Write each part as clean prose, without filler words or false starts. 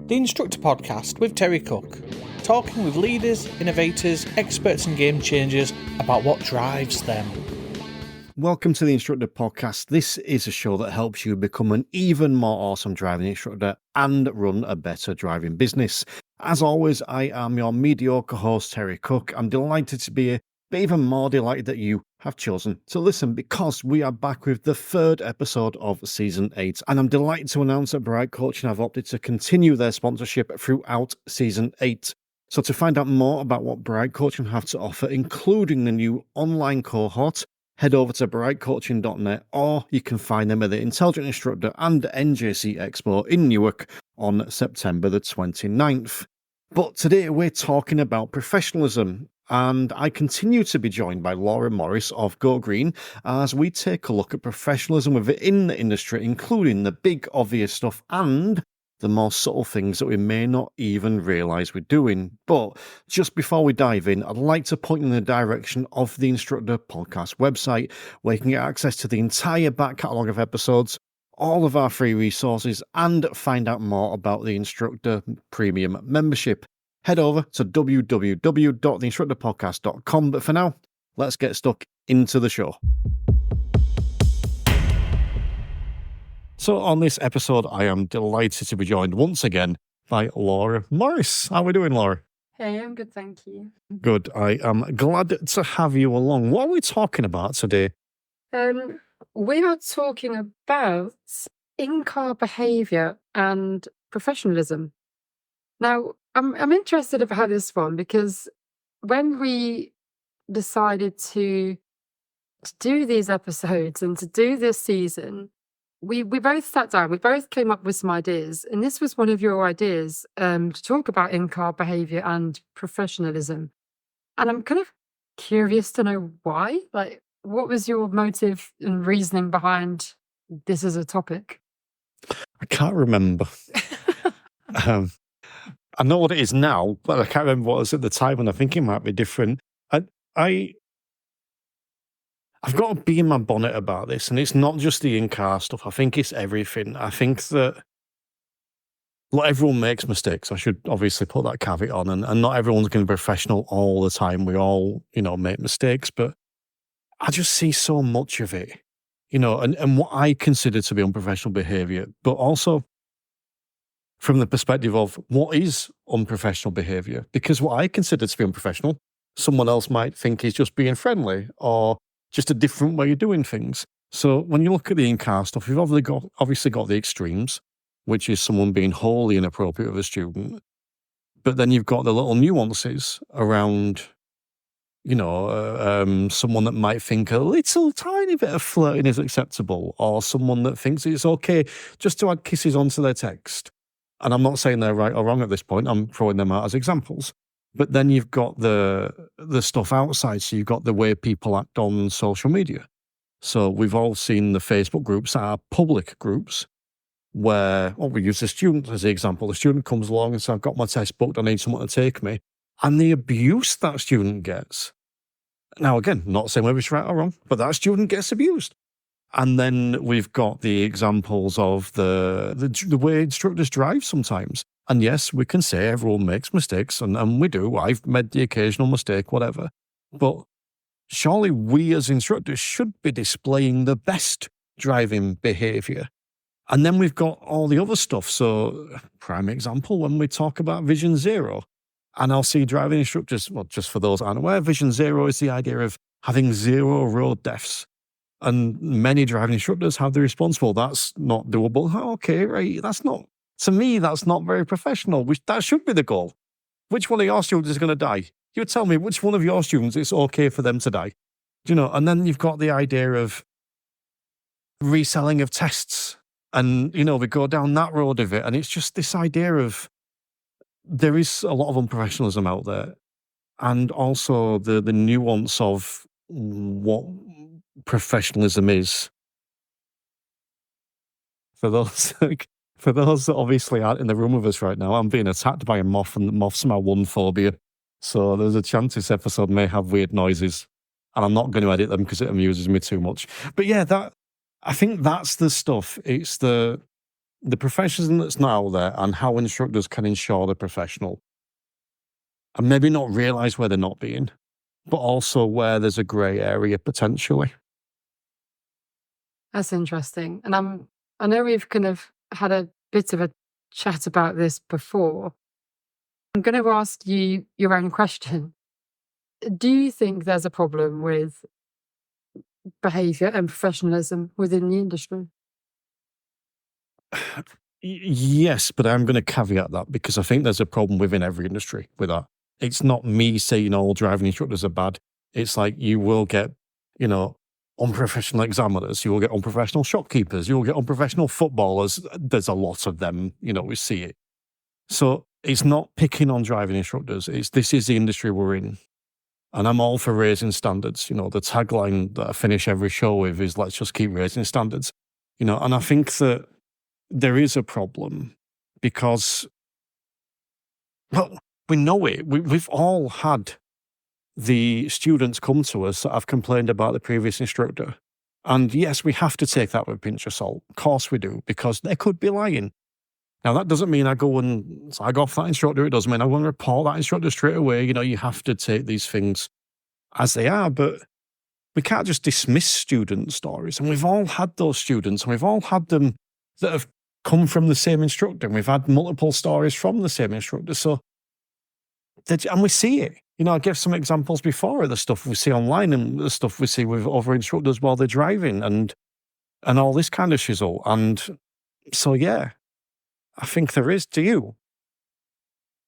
the Instructor Podcast with Terry Cook, talking with leaders, innovators, experts and game changers about what drives them. Welcome to the Instructor Podcast. This is a show that helps you become an even more awesome driving instructor and run a better driving business. As always, I am your mediocre host, Terry Cook. I'm delighted to be here, but even more delighted that you have chosen to listen because we are back with the third episode of Season 8. And I'm delighted to announce that Bright Coaching have opted to continue their sponsorship throughout Season 8. So to find out more about what Bright Coaching have to offer, including the new online cohort, head over to brightcoaching.net, or you can find them at the Intelligent Instructor and NJC Expo in Newark on September the 29th. But today we're talking about professionalism, and I continue to be joined by Laura Morris of Go Green as we take a look at professionalism within the industry, including the big obvious stuff and the more subtle things that we may not even realise we're doing. But just before we dive in, I'd like to point in the direction of the Instructor Podcast website, where you can get access to the entire back catalogue of episodes, all of our free resources, and find out more about the Instructor Premium membership. Head over to www.theinstructorpodcast.com. But for now, let's get stuck into the show. So on this episode, I am delighted to be joined once again by Laura Morris. How are we doing, Laura? Hey, I'm good, thank you. Good. I am glad to have you along. What are we talking about today? We are talking about in-car behaviour and professionalism. Now, I'm interested about this one because when we decided to do these episodes and to do this season, we both sat down, we both came up with some ideas, and this was one of your ideas to talk about in-car behaviour and professionalism. And I'm kind of curious to know why. Like, what was your motive and reasoning behind this as a topic? I can't remember. I know what it is now, but I can't remember what it was at the time, and I think it might be different. I've got to be in my bonnet about this, and it's not just the in-car stuff. I think it's everything. I think that everyone makes mistakes. I should obviously put that caveat on, and not everyone's going to be professional all the time. We all, make mistakes, but I just see so much of it, and what I consider to be unprofessional behaviour, but also from the perspective of what is unprofessional behaviour, because what I consider to be unprofessional, someone else might think is just being friendly or just a different way of doing things. So when you look at the in-car stuff, you've obviously got the extremes, which is someone being wholly inappropriate with a student. But then you've got the little nuances around, someone that might think a little tiny bit of flirting is acceptable, or someone that thinks it's okay just to add kisses onto their text. And I'm not saying they're right or wrong at this point. I'm throwing them out as examples. But then you've got the stuff outside. So you've got the way people act on social media. So we've all seen the Facebook groups that are public groups where, we use the student as the example. The student comes along and says, I've got my test booked, I need someone to take me. And the abuse that student gets. Now, again, not saying whether it's right or wrong, but that student gets abused. And then we've got the examples of the way instructors drive sometimes. And yes, we can say everyone makes mistakes, and we do. I've made the occasional mistake, whatever. But surely we as instructors should be displaying the best driving behaviour. And then we've got all the other stuff. So, prime example, when we talk about Vision Zero, and I'll see driving instructors, well, just for those aren't aware, Vision Zero is the idea of having 0 road deaths. And many driving instructors have the response, well, that's not doable. Okay, right, to me, that's not very professional. That should be the goal. Which one of your students is going to die? You tell me which one of your students it's okay for them to die. And then you've got the idea of reselling of tests. And, we go down that road of it. And it's just this idea of there is a lot of unprofessionalism out there. And also the nuance of what professionalism is. For those that obviously aren't in the room with us right now, I'm being attacked by a moth, and the moths are my one phobia. So there's a chance this episode may have weird noises, and I'm not going to edit them because it amuses me too much. But yeah, I think that's the stuff. It's the the professionalism that's now out there and how instructors can ensure they're professional and maybe not realise where they're not being, but also where there's a grey area potentially. That's interesting. And I know we've kind of had a bit of a chat about this before. I'm going to ask you your own question. Do you think there's a problem with behaviour and professionalism within the industry? Yes, but I'm going to caveat that because I think there's a problem within every industry with that. It's not me saying all driving instructors are bad. It's like you will get, unprofessional examiners, you will get unprofessional shopkeepers, you will get unprofessional footballers. There's a lot of them, we see it. So it's not picking on driving instructors. This is the industry we're in. And I'm all for raising standards. The tagline that I finish every show with is let's just keep raising standards. And I think that there is a problem because, well, we know it. We've all had the students come to us that have complained about the previous instructor. And yes, we have to take that with a pinch of salt. Of course we do, because they could be lying. Now, that doesn't mean I go and slag off that instructor. It doesn't mean I want to report that instructor straight away. You have to take these things as they are, but we can't just dismiss student stories. And we've all had those students, and we've all had them that have come from the same instructor, and we've had multiple stories from the same instructor. So, and we see it. I gave some examples before of the stuff we see online and the stuff we see with other instructors while they're driving and all this kind of shizzle. And so, yeah, I think there is. Do you?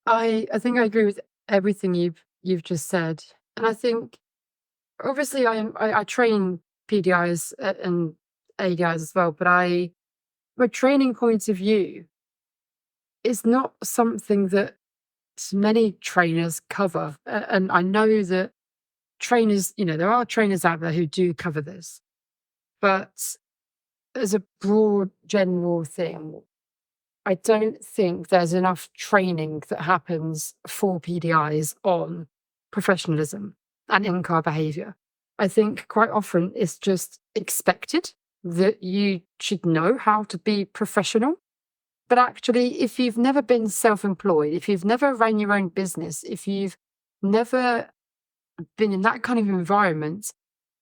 I think I agree with everything you've just said, and I think obviously I train PDIs and ADIs as well, but my training point of view is not something that many trainers cover, and I know that trainers, there are trainers out there who do cover this, but as a broad general thing, I don't think there's enough training that happens for PDIs on professionalism and in-car behaviour. I think quite often it's just expected that you should know how to be professional. But actually, if you've never been self-employed, if you've never run your own business, if you've never been in that kind of environment,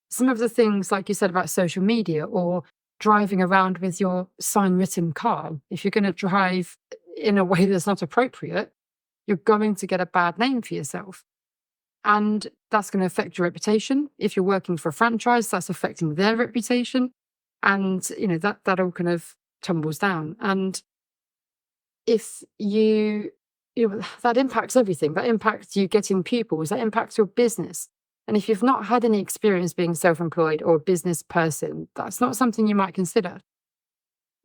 some of the things like you said about social media or driving around with your sign-written car, if you're going to drive in a way that's not appropriate, you're going to get a bad name for yourself. And that's going to affect your reputation. If you're working for a franchise, that's affecting their reputation. And, that all kind of tumbles down. And if that impacts everything. That impacts you getting pupils. That impacts your business. And if you've not had any experience being self-employed or a business person, that's not something you might consider.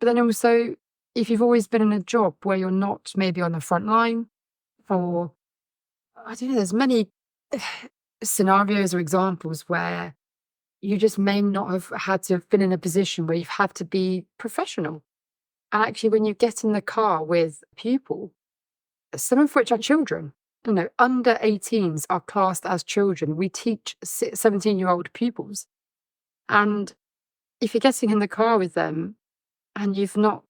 But then also, if you've always been in a job where you're not maybe on the front line, or I don't know, there's many scenarios or examples where you just may not have had to have been in a position where you've had to be professional. And actually, when you get in the car with a pupil, some of which are children, under 18s are classed as children. We teach 17-year-old pupils. And if you're getting in the car with them and you've not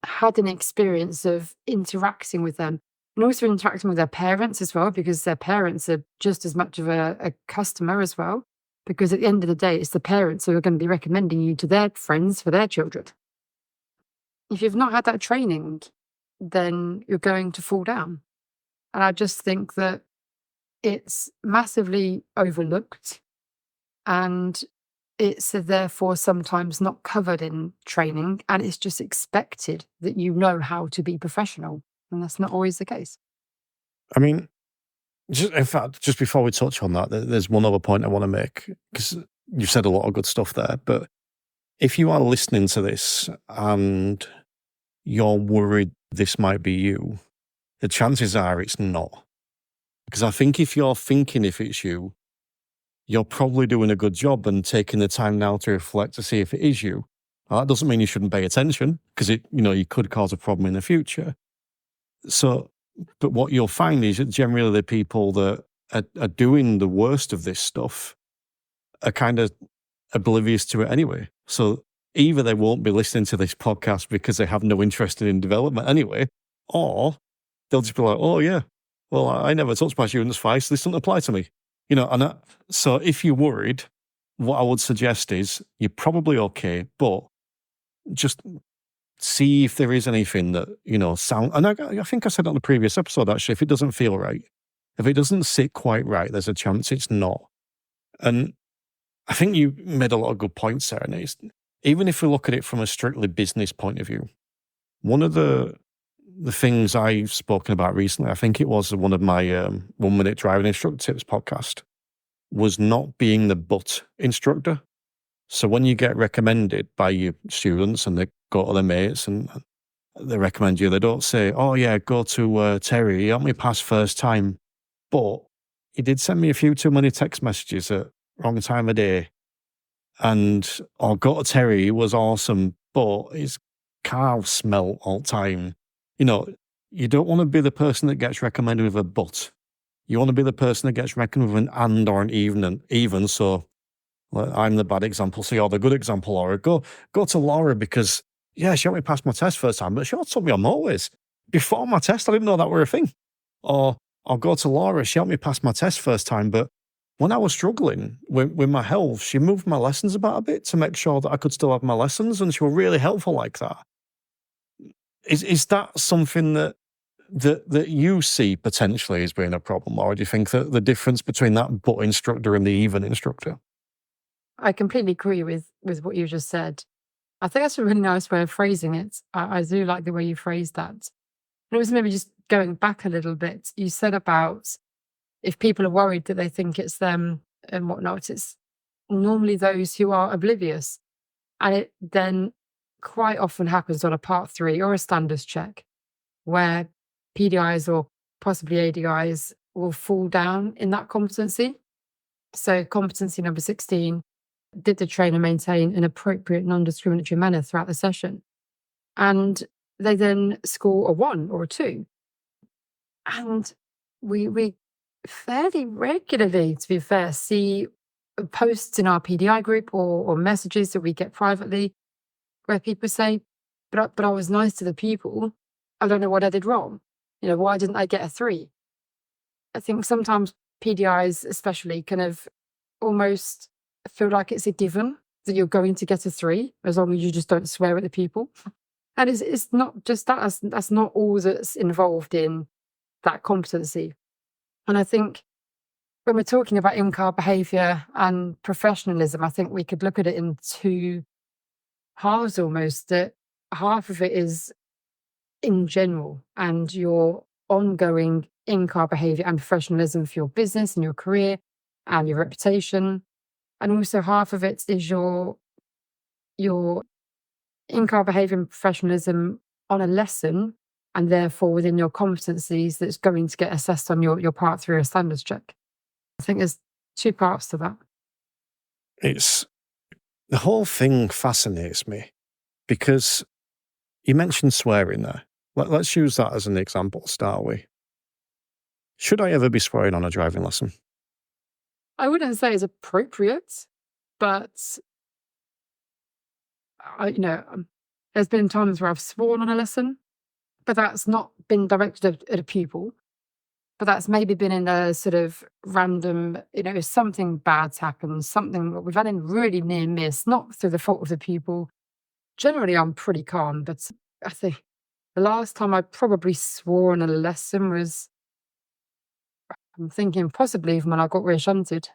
had an experience of interacting with them, and also interacting with their parents as well, because their parents are just as much of a customer as well, because at the end of the day, it's the parents who are going to be recommending you to their friends for their children. If you've not had that training, then you're going to fall down. And I just think that it's massively overlooked, and it's therefore sometimes not covered in training, and it's just expected that you know how to be professional, and that's not always the case. I mean, in fact, just before we touch on that, there's one other point I want to make, because you've said a lot of good stuff there, but if you are listening to this and you're worried this might be you, the chances are it's not. Because I think if you're thinking if it's you, you're probably doing a good job and taking the time now to reflect to see if it is you. Now, that doesn't mean you shouldn't pay attention, because you could cause a problem in the future. So, but what you'll find is that generally the people that are doing the worst of this stuff are kind of oblivious to it anyway. So either they won't be listening to this podcast because they have no interest in development anyway, or they'll just be like, oh yeah, well, I never touched my students' face, so this doesn't apply to me. So if you're worried, what I would suggest is you're probably okay, but just see if there is anything that, sound, and I think I said on the previous episode, actually, if it doesn't feel right, if it doesn't sit quite right, there's a chance it's not. And I think you made a lot of good points there, and even if we look at it from a strictly business point of view, one of the things I've spoken about recently, I think it was one of my 1 minute driving instructor tips podcast, was not being the but instructor. So when you get recommended by your students and they go to their mates and they recommend you, they don't say, oh yeah, go to Terry, he helped me pass first time, but he did send me a few too many text messages at wrong time of day. Or go to Terry, he was awesome, but his car smelled all the time. You don't want to be the person that gets recommended with a but. You want to be the person that gets recommended with an and or an even. So I'm the bad example, so you're the good example, Laura. Go to Laura because, yeah, she helped me pass my test first time, but she also took me on motorways. Before my test, I didn't know that were a thing. Or I'll go to Laura, she helped me pass my test first time, but when I was struggling with my health, she moved my lessons about a bit to make sure that I could still have my lessons, and she was really helpful like that. Is that something that you see potentially as being a problem, or do you think that the difference between that but instructor and the even instructor? I completely agree with what you just said. I think that's a really nice way of phrasing it. I do like the way you phrased that. And it was maybe just going back a little bit. You said about if people are worried that they think it's them and whatnot, it's normally those who are oblivious. And it then quite often happens on a part 3 or a standards check where PDIs or possibly ADIs will fall down in that competency. So competency number 16, did the trainer maintain an appropriate non-discriminatory manner throughout the session? And they then score a 1 or a 2. And we fairly regularly, to be fair, see posts in our PDI group or messages that we get privately where people say, but I was nice to the people. I don't know what I did wrong. Why didn't I get a 3? I think sometimes PDIs especially kind of almost feel like it's a given that you're going to get a 3 as long as you just don't swear at the people. And it's not just that. That's not all that's involved in that competency. And I think when we're talking about in-car behaviour and professionalism, I think we could look at it in 2 halves almost. That half of it is in general and your ongoing in-car behaviour and professionalism for your business and your career and your reputation. And also half of it is your in-car behaviour and professionalism on a lesson, and therefore within your competencies that's going to get assessed on your part 3 or standards check. I think there's 2 parts to that. The whole thing fascinates me because you mentioned swearing there. Let's use that as an example to start with. Should I ever be swearing on a driving lesson? I wouldn't say it's appropriate, but there's been times where I've sworn on a lesson, but that's not been directed at a pupil. But that's maybe been in a sort of random, if something bad's happened, something we've had a really near miss, not through the fault of the pupil. Generally, I'm pretty calm, but I think the last time I probably swore on a lesson was, I'm thinking possibly when I got rear-shunted.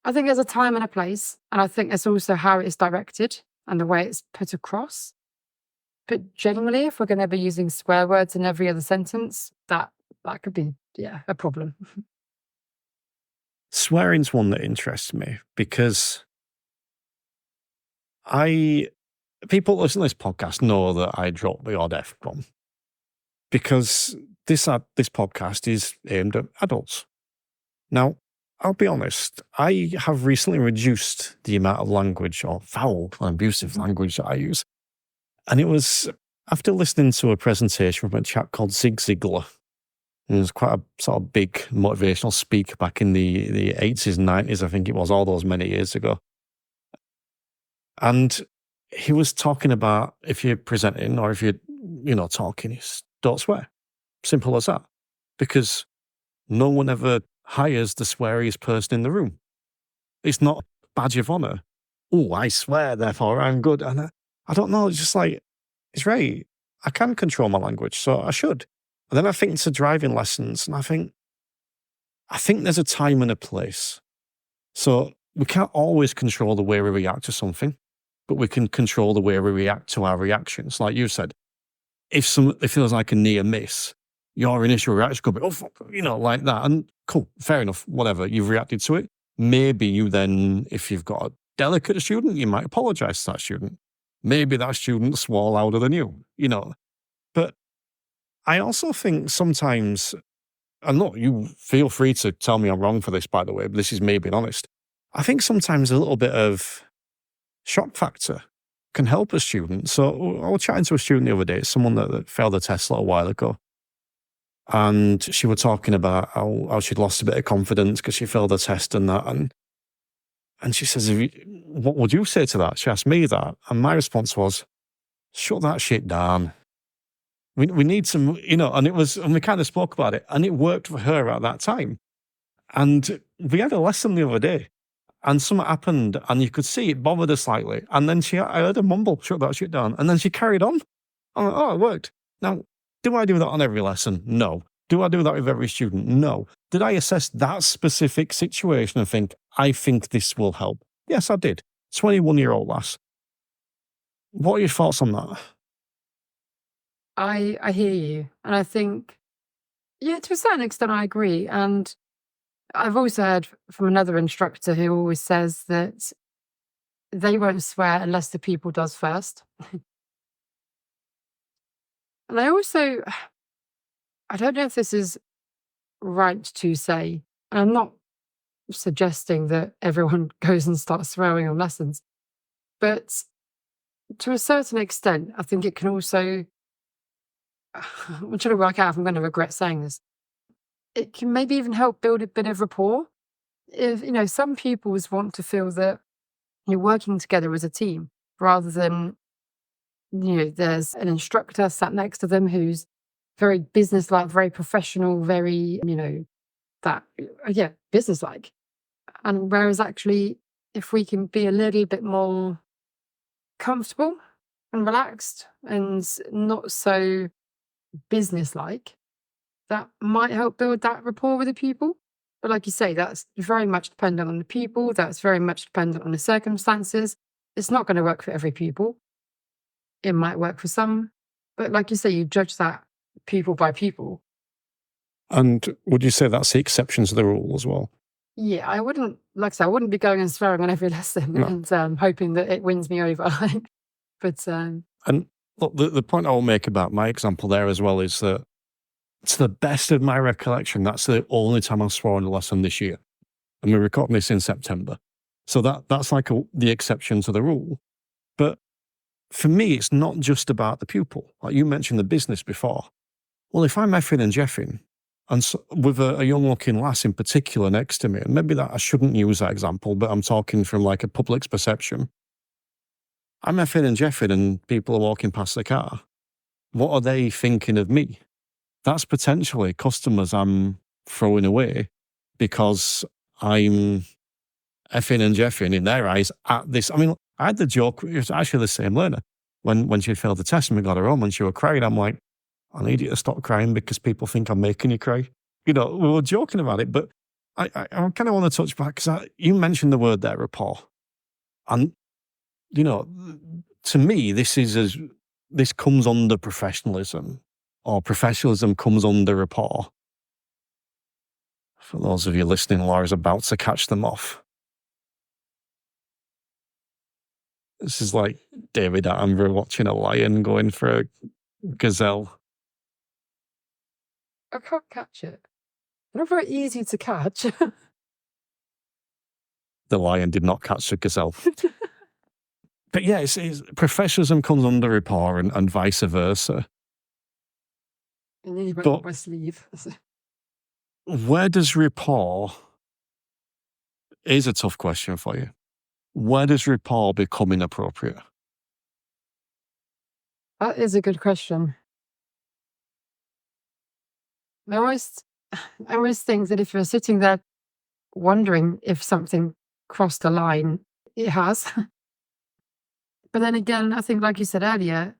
I think there's a time and a place, and I think it's also how it's directed and the way it's put across. But generally, if we're going to be using swear words in every other sentence, that could be, a problem. Swearing's one that interests me because people listening to this podcast know that I drop the odd F-bomb because this podcast is aimed at adults. Now, I'll be honest, I have recently reduced the amount of language or foul and abusive language that I use. And it was after listening to a presentation from a chap called Zig Ziglar. He was quite a sort of big motivational speaker back in the 80s and 90s, I think it was, all those many years ago. And he was talking about if you're presenting or if you're, talking, don't swear. Simple as that. Because no one ever hires the sweariest person in the room. It's not a badge of honor. Oh, I swear, therefore I'm good. And I don't know, it's just like, it's right. I can control my language, so I should. And then I think to driving lessons, and I think there's a time and a place. So we can't always control the way we react to something, but we can control the way we react to our reactions. Like you said, if it feels like a near miss, your initial reaction could be, oh, fuck, like that. And cool, fair enough, whatever, you've reacted to it. Maybe you then, if you've got a delicate student, you might apologize to that student. Maybe that student swore louder than you, But I also think sometimes, and look, you feel free to tell me I'm wrong for this, by the way, but this is me being honest. I think sometimes a little bit of shock factor can help a student. So I was chatting to a student the other day, someone that failed a test a little while ago. And she was talking about how she'd lost a bit of confidence because she failed a test and that. And she says, what would you say to that? She asked me that. And my response was, shut that shit down. We need some, and we kind of spoke about it. And it worked for her at that time. And we had a lesson the other day. And something happened, and you could see it bothered her slightly. And then I heard her mumble, shut that shit down. And then she carried on. I'm like, oh, it worked. Now, do I do that on every lesson? No. Do I do that with every student? No. Did I assess that specific situation and think, I think this will help? Yes, I did. 21-year-old lass. What are your thoughts on that? I hear you. And I think, yeah, to a certain extent, I agree. And I've also heard from another instructor who always says that they won't swear unless the pupil does first. And I don't know if this is right to say, and I'm not suggesting that everyone goes and starts swearing on lessons, but to a certain extent, I think it can also, I'm trying to work out if I'm going to regret saying this, it can maybe even help build a bit of rapport. If, some pupils want to feel that you're working together as a team rather than, there's an instructor sat next to them who's very businesslike, very professional, very, businesslike. And whereas actually, if we can be a little bit more comfortable and relaxed and not so businesslike, that might help build that rapport with the pupil. But like you say, that's very much dependent on the pupil. That's very much dependent on the circumstances. It's not going to work for every pupil. It might work for some. But like you say, you judge that pupil by pupil. And would you say that's the exception to the rule as well? Yeah, I wouldn't be going and swearing on every lesson and hoping that it wins me over. But and look, the point I will make about my example there as well is that, to the best of my recollection, that's the only time I've sworn a lesson this year. And we're recording this in September. So that's like the exception to the rule. But for me, it's not just about the pupil. Like you mentioned the business before. Well, if I'm effing and jeffing, and so, with a young-looking lass in particular next to me, and maybe that I shouldn't use that example, but I'm talking from like a public's perception. I'm effing and jeffing and people are walking past the car. What are they thinking of me? That's potentially customers I'm throwing away because I'm effing and jeffing in their eyes at this. I mean, I had the joke, it was actually the same learner. When she failed the test and we got her home and she was crying, I'm like, I need you to stop crying because people think I'm making you cry. We were joking about it, but I kind of want to touch back because you mentioned the word there, rapport. And, to me, this comes under professionalism, or professionalism comes under rapport. For those of you listening, Laura's about to catch them off. This is like David Attenborough watching a lion going for a gazelle. I can't catch it. They're not very easy to catch. The lion did not catch the gazelle. But yeah, professionalism comes under rapport and vice versa. And then you went up my sleeve. Where does rapport... Here's a tough question for you. Where does rapport become inappropriate? That is a good question. I always think that if you're sitting there wondering if something crossed a line, it has. But then again, I think, like you said earlier,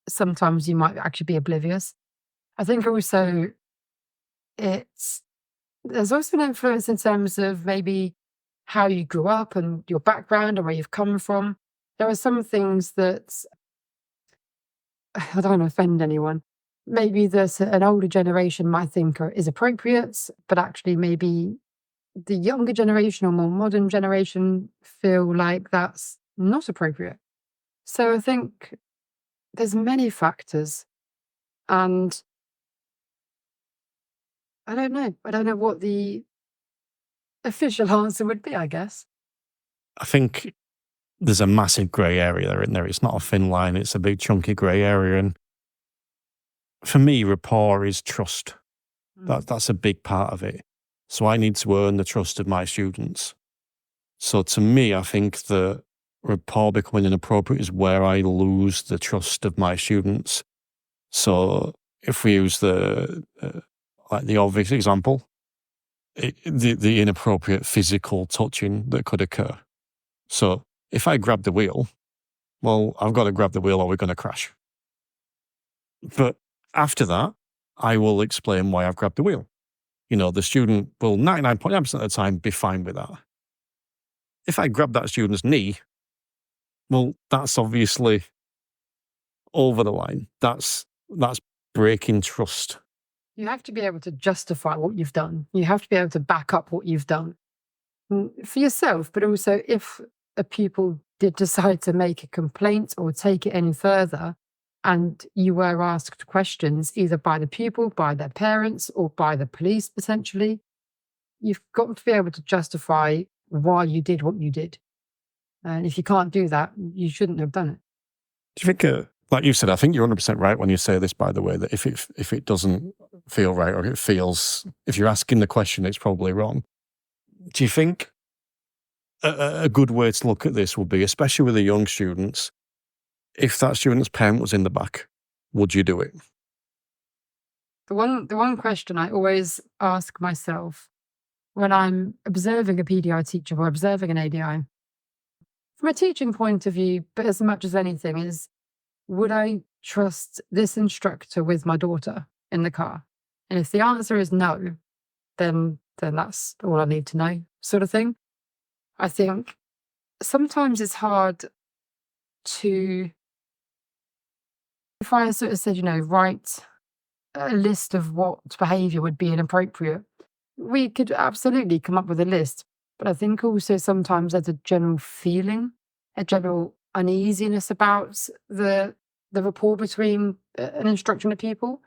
sometimes you might actually be oblivious. I think also there's also an influence in terms of maybe how you grew up and your background and where you've come from. There are some things that I don't want to offend anyone. Maybe that an older generation might think is appropriate, but actually maybe the younger generation or more modern generation feel like that's not appropriate. So I think there's many factors, and I don't know. I don't know what the official answer would be, I guess. I think there's a massive grey area there, isn't there? It's not a thin line, it's a big chunky grey area. And for me, rapport is trust. That's a big part of it. So I need to earn the trust of my students. So to me, I think that rapport becoming inappropriate is where I lose the trust of my students. So if we use the obvious example, the inappropriate physical touching that could occur. So if I grab the wheel, well, I've got to grab the wheel or we're going to crash. But after that, I will explain why I've grabbed the wheel. The student will 99.9% of the time be fine with that. If I grab that student's knee, well, that's obviously over the line. That's breaking trust. You have to be able to justify what you've done. You have to be able to back up what you've done for yourself, but also if a pupil did decide to make a complaint or take it any further, and you were asked questions either by the pupil, by their parents, or by the police potentially, you've got to be able to justify why you did what you did. And if you can't do that, you shouldn't have done it. Do you think, like you said, I think you're 100% right when you say this, by the way, that if it doesn't feel right or if you're asking the question, it's probably wrong. Do you think a good way to look at this would be, especially with the young students, if that student's parent was in the back, would you do it? The one question I always ask myself when I'm observing a PDI teacher or observing an ADI, from a teaching point of view, but as much as anything, is would I trust this instructor with my daughter in the car? And if the answer is no, then that's all I need to know, sort of thing. I think sometimes it's hard to, if I sort of said, write a list of what behaviour would be inappropriate, we could absolutely come up with a list. But I think also sometimes there's a general feeling, a general uneasiness about the rapport between an instructor and a pupil.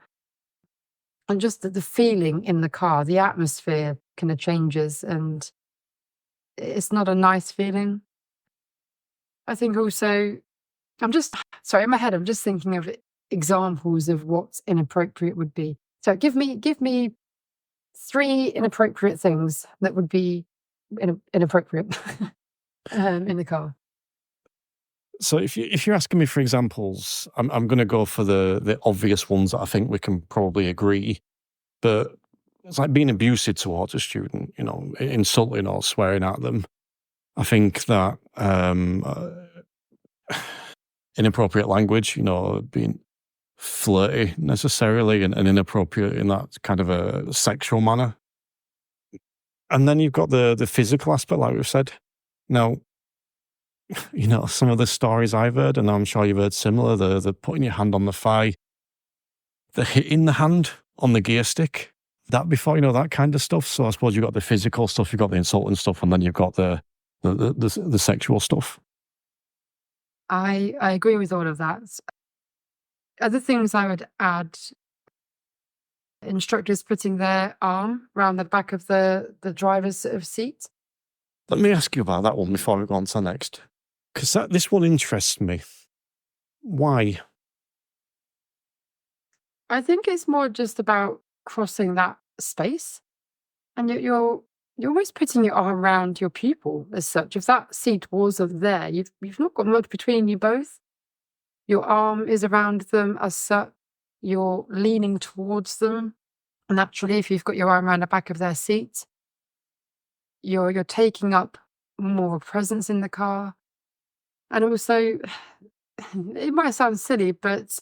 And just the feeling in the car, the atmosphere kind of changes, and it's not a nice feeling. I think also, in my head, I'm just thinking of examples of what inappropriate would be. So give me 3 inappropriate things that would be inappropriate in the car. So if you're asking me for examples, I'm going to go for the obvious ones that I think we can probably agree. But it's like being abusive towards a student, insulting or swearing at them. I think that inappropriate language, being flirty necessarily and inappropriate in that kind of a sexual manner. And then you've got the physical aspect, like we've said. Now, some of the stories I've heard, and I'm sure you've heard similar, the putting your hand on the thigh, the hitting the hand on the gear stick, that before, that kind of stuff. So I suppose you've got the physical stuff, you've got the insulting stuff, and then you've got the sexual stuff. I agree with all of that. Other things I would add, instructors putting their arm around the back of the driver's sort of seat. Let me ask you about that one before we go on to the next. Because this one interests me. Why? I think it's more just about crossing that space. And you're almost putting your arm around your pupil as such. If that seat was there, you've not got much between you both. Your arm is around them as such. You're leaning towards them. Naturally, if you've got your arm around the back of their seat, you're taking up more of a presence in the car. And also, it might sound silly, but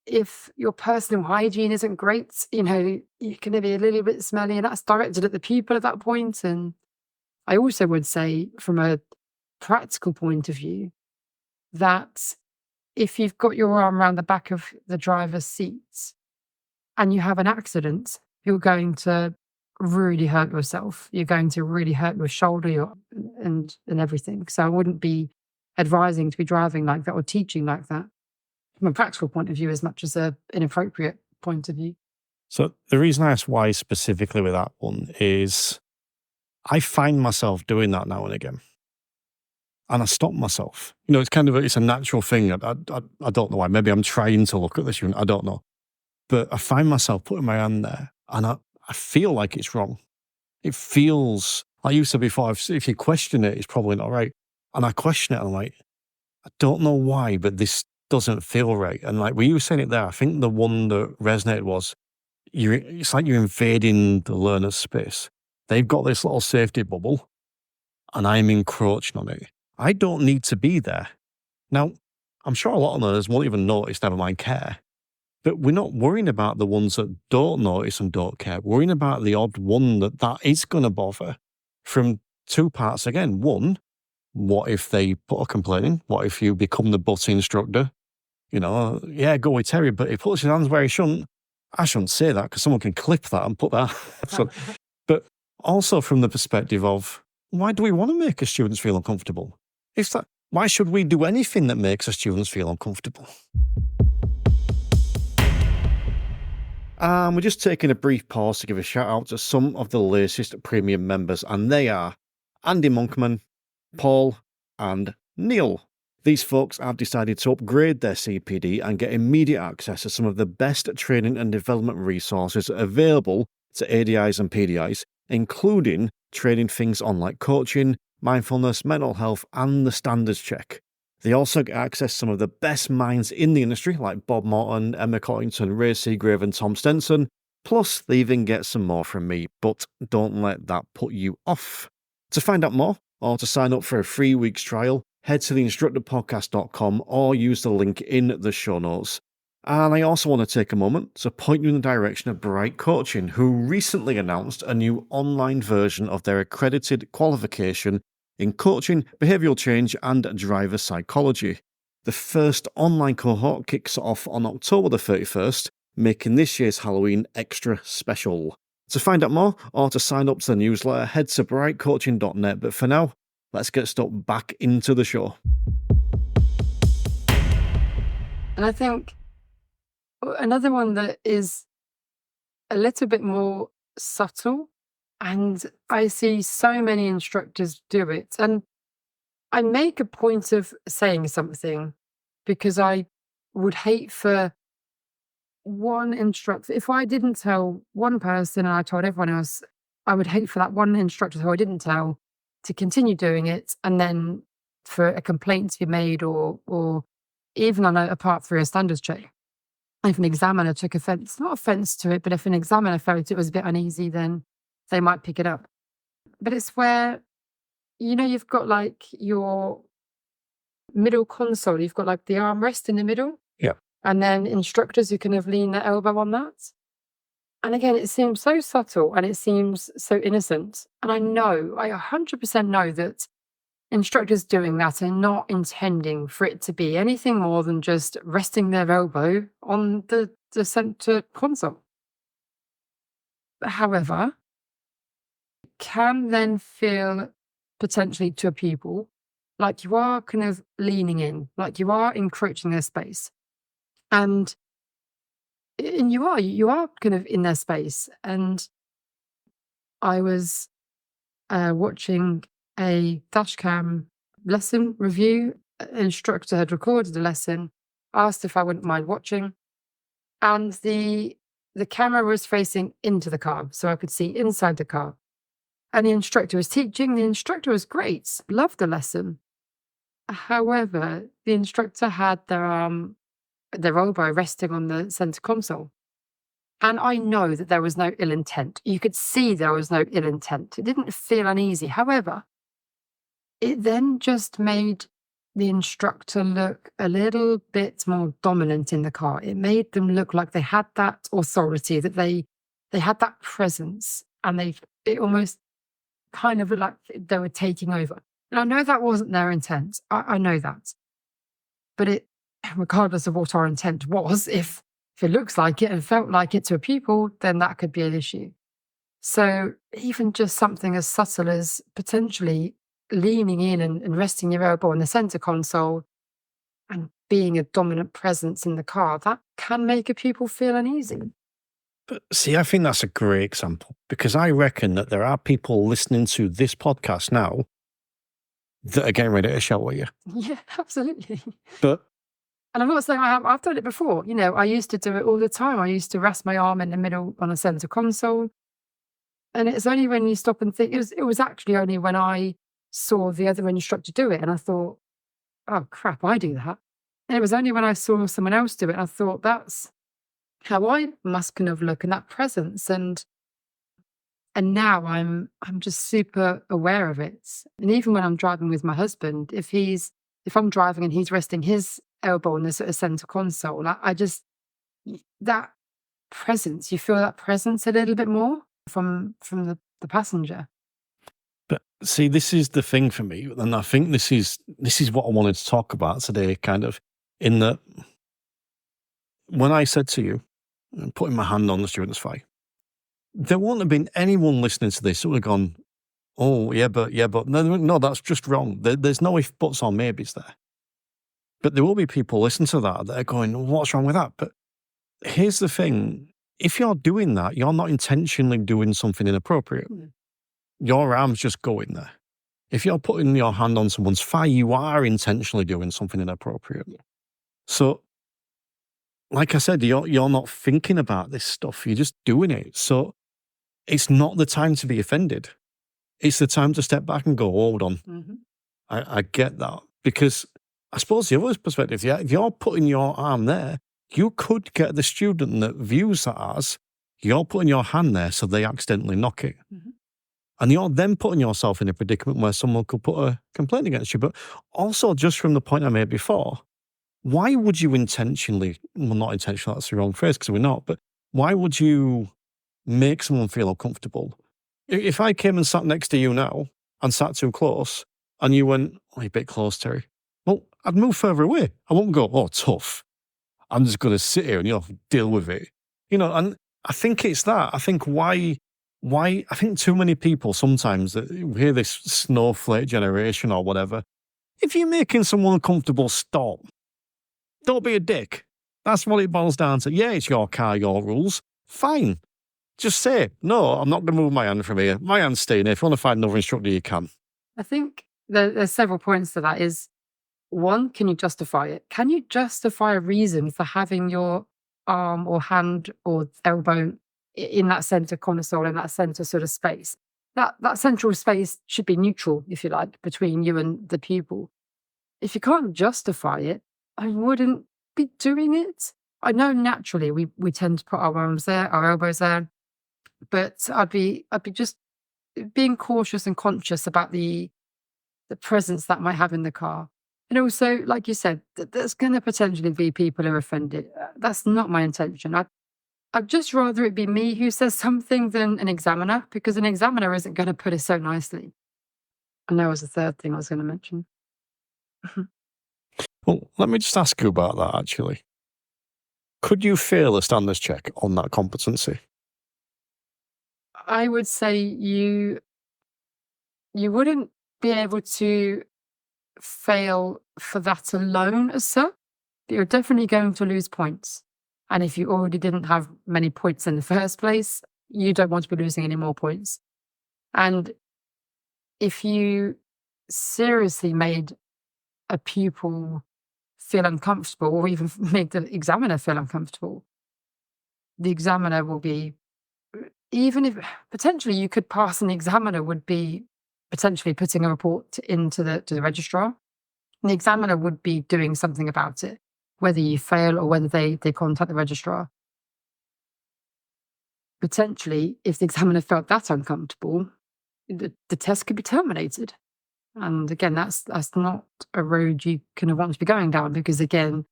if your personal hygiene isn't great, you can be a little bit smelly, and that's directed at the pupil at that point. And I also would say, from a practical point of view, that if you've got your arm around the back of the driver's seat and you have an accident, you're going to really hurt yourself. You're going to really hurt your shoulder and everything. So I wouldn't be advising to be driving like that or teaching like that from a practical point of view as much as an inappropriate point of view. So the reason I asked why specifically with that one is I find myself doing that now and again. And I stop myself. It's a natural thing. I don't know why. Maybe I'm trying to look at this unit. I don't know. But I find myself putting my hand there and I feel like it's wrong. It feels, like you said before, if you question it, it's probably not right. And I question it and I'm like, I don't know why, but this doesn't feel right. And like when you were saying it there, I think the one that resonated was, it's like you're invading the learner's space. They've got this little safety bubble and I'm encroaching on it. I don't need to be there. Now, I'm sure a lot of learners won't even notice, never mind care. But we're not worrying about the ones that don't notice and don't care. We're worrying about the odd one that is going to bother from two parts again. One, what if they put a complaint in? What if you become the butt instructor? Yeah, go with Terry, but he puts his hands where he shouldn't. I shouldn't say that because someone can clip that and put that. But also from the perspective of, why do we want to make our students feel uncomfortable? Why should we do anything that makes our students feel uncomfortable? And we're just taking a brief pause to give a shout out to some of the latest premium members, and they are Andy Monkman, Paul, and Neil. These folks have decided to upgrade their CPD and get immediate access to some of the best training and development resources available to ADIs and PDIs, including training things on like coaching, mindfulness, mental health, and the standards check. They also get access to some of the best minds in the industry, like Bob Morton, Emma Cottington, Ray Seagrave, and Tom Stenson. Plus, they even get some more from me, but don't let that put you off. To find out more, or to sign up for a 3 weeks trial, head to theinstructorpodcast.com or use the link in the show notes. And I also want to take a moment to point you in the direction of Bright Coaching, who recently announced a new online version of their accredited qualification in coaching, behavioural change, and driver psychology. The first online cohort kicks off on October the 31st, making this year's Halloween extra special. To find out more or to sign up to the newsletter, head to brightcoaching.net. But for now, let's get stuck back into the show. And I think another one that is a little bit more subtle, and I see so many instructors do it. And I make a point of saying something because I would hate for one instructor, if I didn't tell one person and I told everyone else, I would hate for that one instructor who I didn't tell to continue doing it and then for a complaint to be made or even on a part 3 standards check. If an examiner took not offense to it, but if an examiner felt it was a bit uneasy, then they might pick it up. But it's where, you've got like your middle console, you've got like the armrest in the middle. Yeah. And then instructors who kind of lean their elbow on that. And again, it seems so subtle and it seems so innocent. And I 100% know that instructors doing that are not intending for it to be anything more than just resting their elbow on the center console. However, can then feel potentially to a pupil like you are kind of leaning in, like you are encroaching their space. And you are kind of in their space. And I was watching a dashcam lesson review. An instructor had recorded a lesson, asked if I wouldn't mind watching, and the camera was facing into the car, so I could see inside the car. And the instructor was teaching. The instructor was great, loved the lesson. However, the instructor had their elbow resting on the center console. And I know that there was no ill intent. You could see there was no ill intent. It didn't feel uneasy. However, it then just made the instructor look a little bit more dominant in the car. It made them look like they had that authority, that they had that presence, and it almost kind of looked like they were taking over. And I know that wasn't their intent. I know that. But it, regardless of what our intent was, if it looks like it and felt like it to a pupil, then that could be an issue. So even just something as subtle as potentially leaning in and resting your elbow on the center console and being a dominant presence in the car, that can make a pupil feel uneasy. But see, I think that's a great example, because I reckon that there are people listening to this podcast now that are getting ready to shout at you. Yeah, absolutely. But And I'm not saying I have. I've done it before. I used to do it all the time. I used to rest my arm in the middle on a center console. And it's only when you stop and think, it was actually only when I saw the other instructor do it and I thought, oh crap, I do that. And it was only when I saw someone else do it, I thought, that's how I must kind of look, and that presence. And now I'm just super aware of it. And even when I'm driving with my husband, if I'm driving and he's resting his elbow on the sort of center console, I just, that presence, you feel that presence a little bit more from the passenger. But see, this is the thing for me, and I think this is what I wanted to talk about today, kind of, in that when I said to you, putting my hand on the student's thigh, there wouldn't have been anyone listening to this who would have gone, oh, yeah, but no, that's just wrong. There's no if, buts, or maybes there. But there will be people listening to that are going, what's wrong with that? But here's the thing. If you're doing that, you're not intentionally doing something inappropriate. Your arm's just going there. If you're putting your hand on someone's thigh, you are intentionally doing something inappropriate. So, like I said, you're not thinking about this stuff. You're just doing it. So it's not the time to be offended. It's the time to step back and go, hold on. Mm-hmm. I get that. Because I suppose the other perspective, if you're putting your arm there, you could get the student that views that as you're putting your hand there so they accidentally knock it. Mm-hmm. And you're then putting yourself in a predicament where someone could put a complaint against you. But also, just from the point I made before, why would you intentionally, well, not intentionally, that's the wrong phrase because we're not, but why would you make someone feel uncomfortable? If I came and sat next to you now and sat too close and you went, oh, you're a bit close, Terry. Well, I'd move further away. I won't go, oh, tough. I'm just going to sit here and, deal with it. And I think it's that. I think I think too many people sometimes that hear this snowflake generation or whatever. If you're making someone uncomfortable, stop. Don't be a dick. That's what it boils down to. Yeah, it's your car, your rules. Fine. Just say, no, I'm not going to move my hand from here. My hand's staying here. If you want to find another instructor, you can. I think there's several points to that. Is one, can you justify it? Can you justify a reason for having your arm or hand or elbow in that center console, in that center sort of space? That central space should be neutral, if you like, between you and the pupil. If you can't justify it, I wouldn't be doing it. I know naturally we tend to put our arms there, our elbows there, but I'd be just being cautious and conscious about the presence that might have in the car. And also, like you said, there's going to potentially be people who are offended. That's not my intention. I'd just rather it be me who says something than an examiner, because an examiner isn't going to put it so nicely. And that was the third thing I was going to mention. Well, let me just ask you about that, actually. Could you fail a standards check on that competency? I would say you wouldn't be able to fail for that alone as such, but you're definitely going to lose points. And if you already didn't have many points in the first place, you don't want to be losing any more points. And if you seriously made a pupil feel uncomfortable, or even make the examiner feel uncomfortable, the examiner will be, even if potentially you could pass, an examiner would be potentially putting a report into the registrar. The examiner would be doing something about it, whether you fail or whether they contact the registrar. Potentially, if the examiner felt that uncomfortable, the test could be terminated. And again, that's not a road you kind of want to be going down, because again,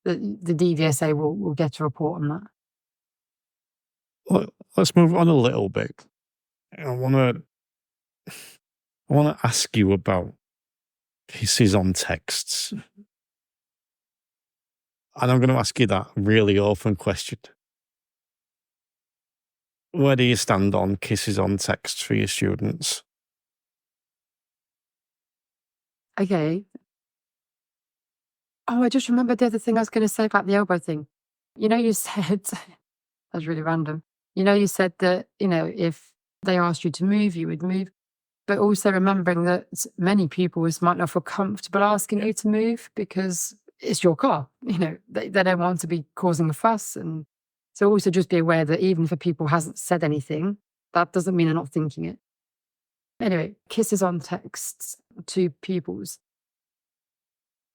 the DVSA will get a report on that. Well, let's move on a little bit. I want to ask you about kisses on texts. And I'm going to ask you that really open question. Where do you stand on kisses on texts for your students? Okay. Oh, I just remembered the other thing I was going to say about the elbow thing. You said, that was really random. You said that, if they asked you to move, you would move. But also remembering that many pupils might not feel comfortable asking you to move because it's your car. They don't want to be causing a fuss. And so also just be aware that even if a pupil hasn't said anything, that doesn't mean they're not thinking it. Anyway, kisses on texts to pupils.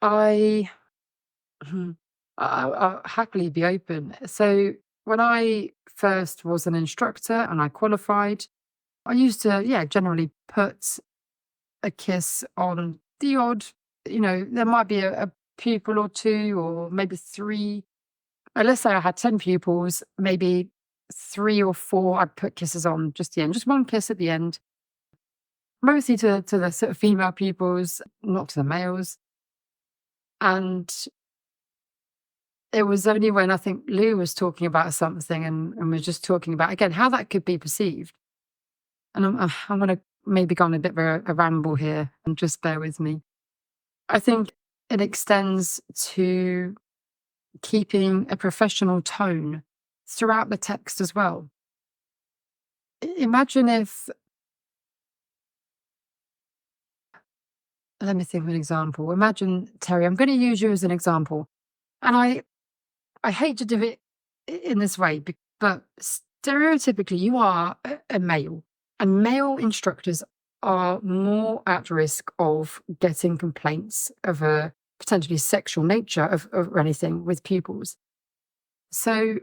I'll happily be open. So when I first was an instructor and I qualified, I used to, generally put a kiss on the odd, there might be a pupil or two or maybe three. Let's say I had 10 pupils, maybe 3 or 4 I'd put kisses on just the end, just one kiss at the end. Mostly to the sort of female pupils, not to the males. And it was only when I think Lou was talking about something and was just talking about, again, how that could be perceived. And I'm going to maybe go on a bit of a ramble here, and just bear with me. I think it extends to keeping a professional tone throughout the text as well. Imagine if, let me think of an example. Imagine, Terry, I'm going to use you as an example. And I hate to do it in this way, but stereotypically you are a male, and male instructors are more at risk of getting complaints of a potentially sexual nature of anything with pupils. So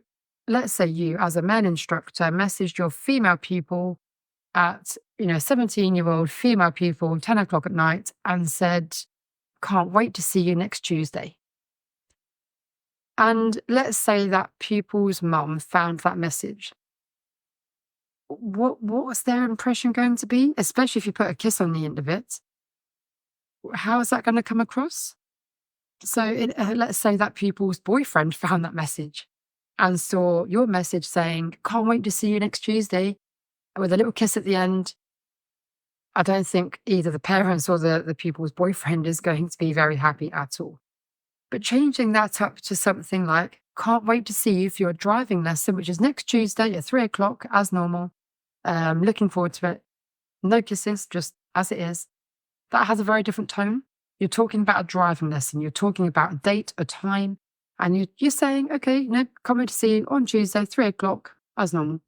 let's say you, as a male instructor, messaged your female pupil at, 17-year-old female pupil, 10 o'clock at night, and said, "Can't wait to see you next Tuesday." And let's say that pupil's mum found that message. What was their impression going to be? Especially if you put a kiss on the end of it. How is that going to come across? So let's say that pupil's boyfriend found that message and saw your message saying, "Can't wait to see you next Tuesday," with a little kiss at the end. I don't think either the parents or the pupil's boyfriend is going to be very happy at all. But changing that up to something like, "Can't wait to see you for your driving lesson, which is next Tuesday at 3 o'clock as normal. Looking forward to it. No kisses, just as it is." That has a very different tone. You're talking about a driving lesson. You're talking about a date, a time, and you're saying, "Okay, can't wait to see you on Tuesday, 3 o'clock as normal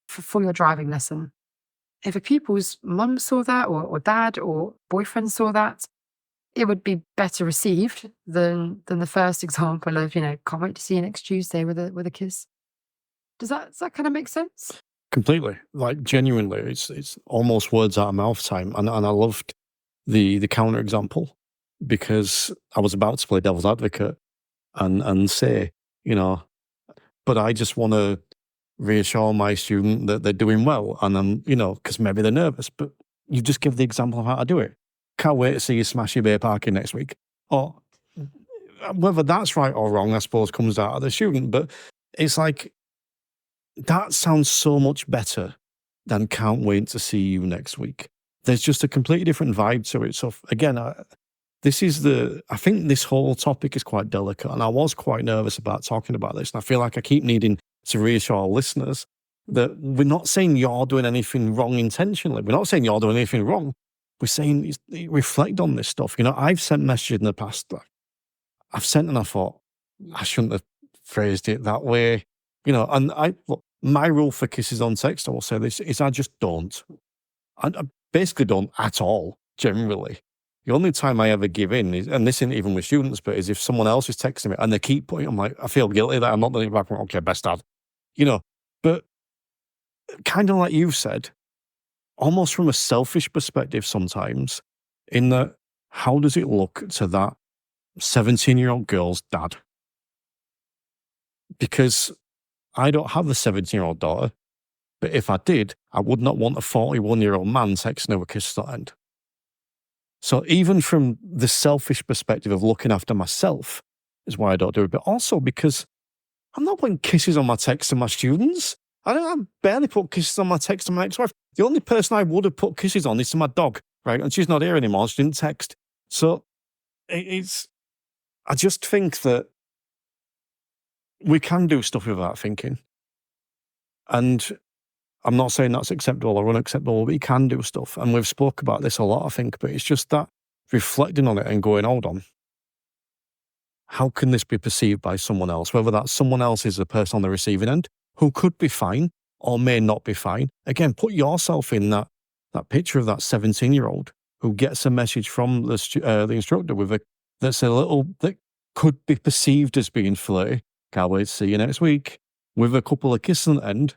for your driving lesson." If a pupil's mum saw that, or dad or boyfriend saw that, it would be better received than the first example of, "Can't wait to see you next Tuesday" with a kiss. Does that kind of make sense? Completely. Like, genuinely, it's almost words out of mouth time. And I loved the counter example, because I was about to play devil's advocate and say, but I just want to reassure my student that they're doing well. And then, because maybe they're nervous, but you just give the example of how to do it. "Can't wait to see you smash your bay parking next week." Or whether that's right or wrong, I suppose, comes out of the student. But it's like, that sounds so much better than "can't wait to see you next week." There's just a completely different vibe to it. So again, I think this whole topic is quite delicate, and I was quite nervous about talking about this. And I feel like I keep needing to reassure our listeners that we're not saying you're doing anything wrong intentionally. We're not saying you're doing anything wrong. We're saying reflect on this stuff. I've sent messages in the past. I've sent and I thought, I shouldn't have phrased it that way. And look, my rule for kisses on text, I will say this, is I just don't. I basically don't at all, generally. The only time I ever give in is, and this isn't even with students, but is if someone else is texting me and they keep putting, I'm like, I feel guilty that I'm not doing it back. Okay, best dad, but kind of like you've said, almost from a selfish perspective sometimes, in that, how does it look to that 17-year-old girl's dad? Because I don't have a 17-year-old daughter, but if I did, I would not want a 41-year-old man texting her a kiss at the end. So even from the selfish perspective of looking after myself is why I don't do it, but also because I'm not putting kisses on my text to my students. I barely put kisses on my text to my ex-wife. The only person I would have put kisses on is to my dog, right? And she's not here anymore. She didn't text. So I just think that we can do stuff without thinking. And I'm not saying that's acceptable or unacceptable, but you can do stuff. And we've spoke about this a lot, I think, but it's just that reflecting on it and going, hold on, how can this be perceived by someone else? Whether that someone else is the person on the receiving end who could be fine or may not be fine. Again, put yourself in that picture of that 17-year-old who gets a message from the instructor that's a little, that could be perceived as being flirty. Can't wait to see you next week. With a couple of kisses at the end.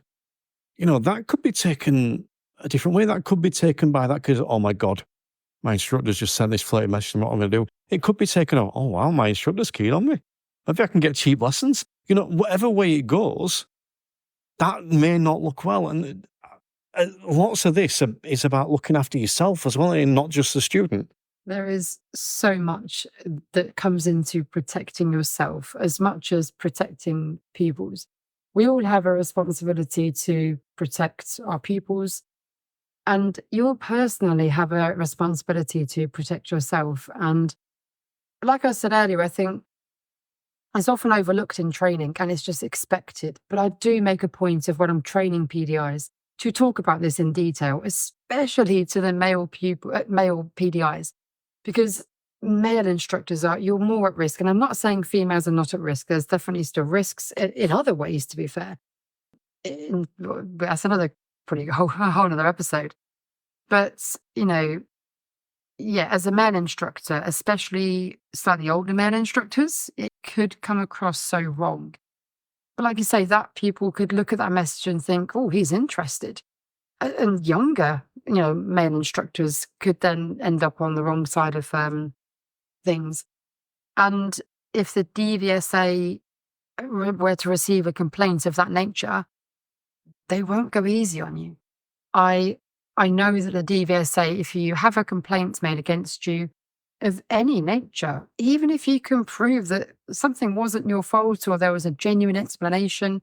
That could be taken a different way. That could be taken by that because, oh my God, my instructor's just sent this flirty message and what I'm going to do. It could be taken, oh wow, my instructor's keen on me. Maybe I can get cheap lessons. Whatever way it goes, that may not look well. And lots of this is about looking after yourself as well, and not just the student. There is so much that comes into protecting yourself as much as protecting pupils. We all have a responsibility to protect our pupils, and you'll personally have a responsibility to protect yourself. And like I said earlier, I think it's often overlooked in training and it's just expected. But I do make a point of when I'm training PDIs to talk about this in detail, especially to the male PDIs, because male instructors you're more at risk. And I'm not saying females are not at risk. There's definitely still risks in other ways, to be fair. But that's another pretty whole other episode. But, as a male instructor, especially slightly older male instructors, it could come across so wrong. But like you say, that pupil could look at that message and think, oh, he's interested. And younger, male instructors could then end up on the wrong side of things. And if the DVSA were to receive a complaint of that nature, they won't go easy on you. I know that the DVSA, if you have a complaint made against you of any nature, even if you can prove that something wasn't your fault or there was a genuine explanation,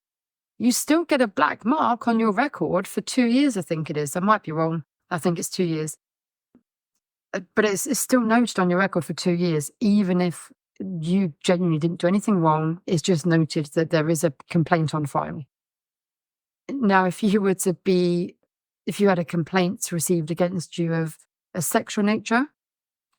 you still get a black mark on your record for 2 years, I think it is. I might be wrong. I think it's 2 years. But it's still noted on your record for 2 years, even if you genuinely didn't do anything wrong. It's just noted that there is a complaint on file. Now, if you had a complaint received against you of a sexual nature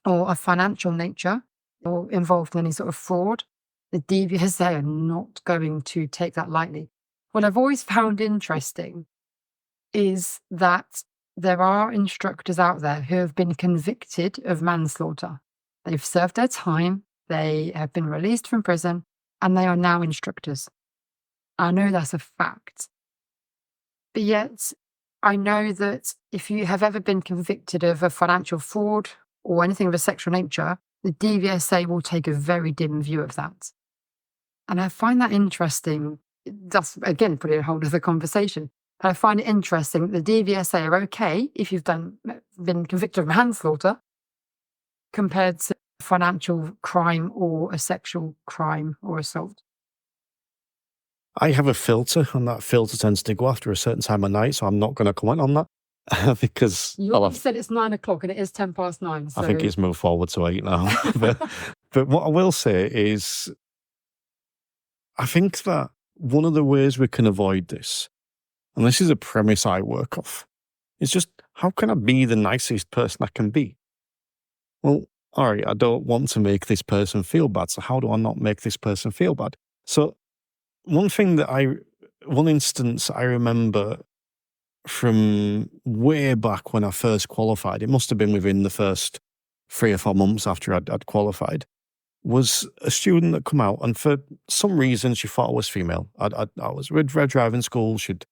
or a financial nature or involved in any sort of fraud, the DVSA are not going to take that lightly. What I've always found interesting is that there are instructors out there who have been convicted of manslaughter. They've served their time, they have been released from prison, and they are now instructors. I know that's a fact. But yet, I know that if you have ever been convicted of a financial fraud or anything of a sexual nature, the DVSA will take a very dim view of that. And I find that interesting. That's, again, put it in a whole other conversation. But I find it interesting that the DVSA are okay if you've been convicted of manslaughter compared to financial crime or a sexual crime or assault. I have a filter, and that filter tends to go after a certain time of night, so I'm not going to comment on that because you said it's 9 o'clock and it is 9:10. So. I think it's moved forward to 8 now. but what I will say is, I think that one of the ways we can avoid this, and this is a premise I work off, is just how can I be the nicest person I can be? Well, all right, I don't want to make this person feel bad, so how do I not make this person feel bad? So one instance I remember from way back when I first qualified, it must have been within the first 3 or 4 months after I'd qualified, was a student that come out, and for some reason she thought I was female. I was with Red Driving School. She'd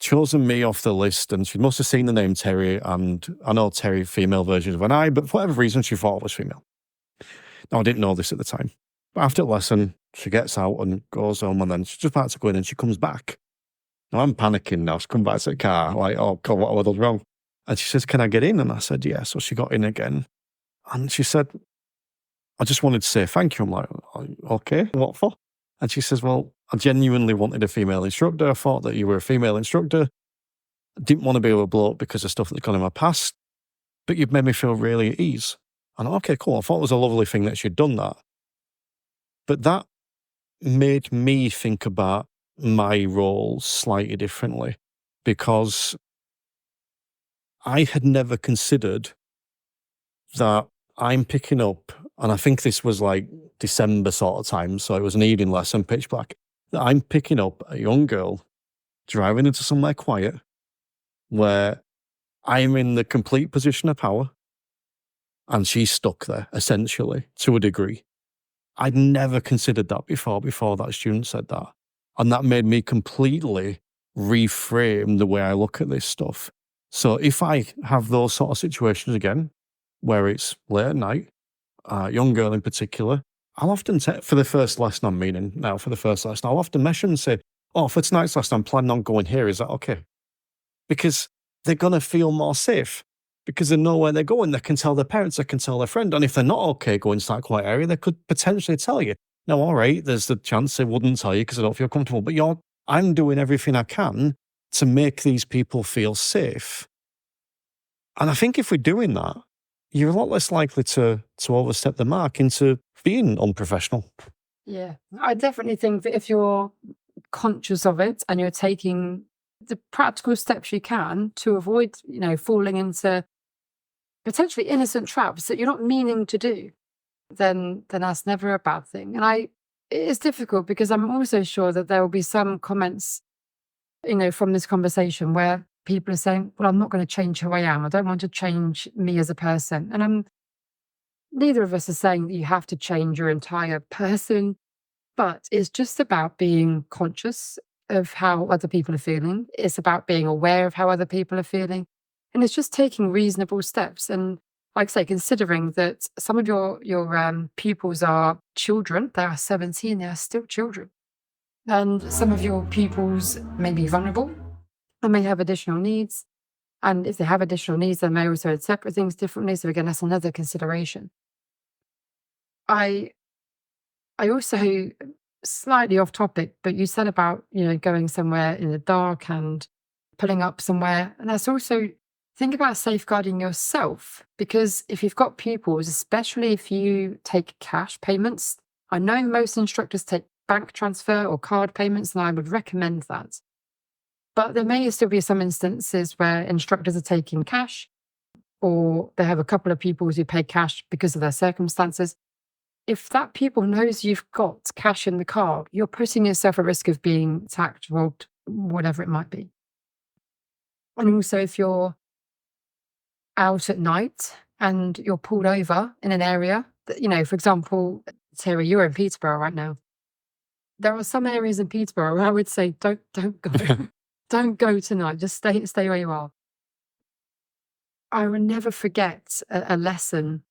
chosen me off the list, and she must have seen the name Terry, and I know Terry, female version of an I, but for whatever reason, she thought I was female. Now, I didn't know this at the time. But after the lesson, she gets out and goes home, and then she's just about to go in, and she comes back. Now, I'm panicking now. She comes back to the car, like, oh, God, what have I done wrong? And she says, can I get in? And I said, yeah. So she got in again. And she said, I just wanted to say thank you. I'm like, okay, what for? And she says, well, I genuinely wanted a female instructor. I thought that you were a female instructor. I didn't want to be with a bloke because of stuff that's gone in my past, but you've made me feel really at ease. And okay, cool. I thought it was a lovely thing that she'd done that. But that made me think about my role slightly differently, because I had never considered that I'm picking up, and I think this was like December sort of time, so it was an evening lesson, pitch black, that I'm picking up a young girl driving into somewhere quiet where I'm in the complete position of power and she's stuck there, essentially, to a degree. I'd never considered that before that student said that. And that made me completely reframe the way I look at this stuff. So if I have those sort of situations again, where it's late at night, young girl in particular, I'll often for the first lesson I'm meaning now, for the first lesson, I'll often measure and say, oh, for tonight's lesson, I'm planning on going here. Is that okay? Because they're going to feel more safe because they know where they're going. They can tell their parents, they can tell their friend. And if they're not okay going to that quiet area, they could potentially tell you. Now, all right, there's the chance they wouldn't tell you because they don't feel comfortable. But I'm doing everything I can to make these people feel safe. And I think if we're doing that, you're a lot less likely to overstep the mark into being unprofessional. Yeah, I definitely think that if you're conscious of it and you're taking the practical steps you can to avoid, falling into potentially innocent traps that you're not meaning to do, then that's never a bad thing. And it is difficult because I'm also sure that there will be some comments, from this conversation where people are saying, well, I'm not going to change who I am. I don't want to change me as a person. And neither of us are saying that you have to change your entire person, but it's just about being conscious of how other people are feeling. It's about being aware of how other people are feeling. And it's just taking reasonable steps. And like I say, considering that some of your pupils are children, they are 17, they are still children. And some of your pupils may be vulnerable and may have additional needs. And if they have additional needs, they may also interpret things differently. So again, that's another consideration. I also, slightly off topic, but you said about, going somewhere in the dark and pulling up somewhere. And that's also, think about safeguarding yourself, because if you've got pupils, especially if you take cash payments, I know most instructors take bank transfer or card payments, and I would recommend that. But there may still be some instances where instructors are taking cash, or they have a couple of pupils who pay cash because of their circumstances. If that pupil knows you've got cash in the car, you're putting yourself at risk of being attacked, robbed, whatever it might be. And also, if you're out at night and you're pulled over in an area that, for example, Terry, you're in Peterborough right now. There are some areas in Peterborough where I would say, don't go. Don't go tonight. Just stay where you are. I will never forget a lesson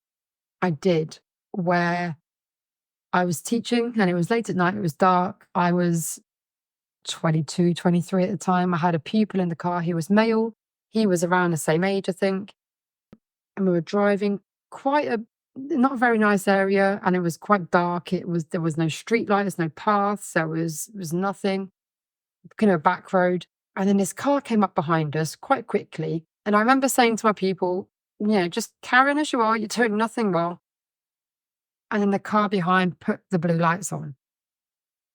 I did where I was teaching and it was late at night. It was dark. I was 22, 23 at the time. I had a pupil in the car. He was male. He was around the same age, I think. And we were driving quite not a very nice area, and it was quite dark. There was no street light, there's no paths, there was nothing. A back road. And then this car came up behind us quite quickly. And I remember saying to my people, just carry on as you are, you're doing nothing wrong. And then the car behind put the blue lights on.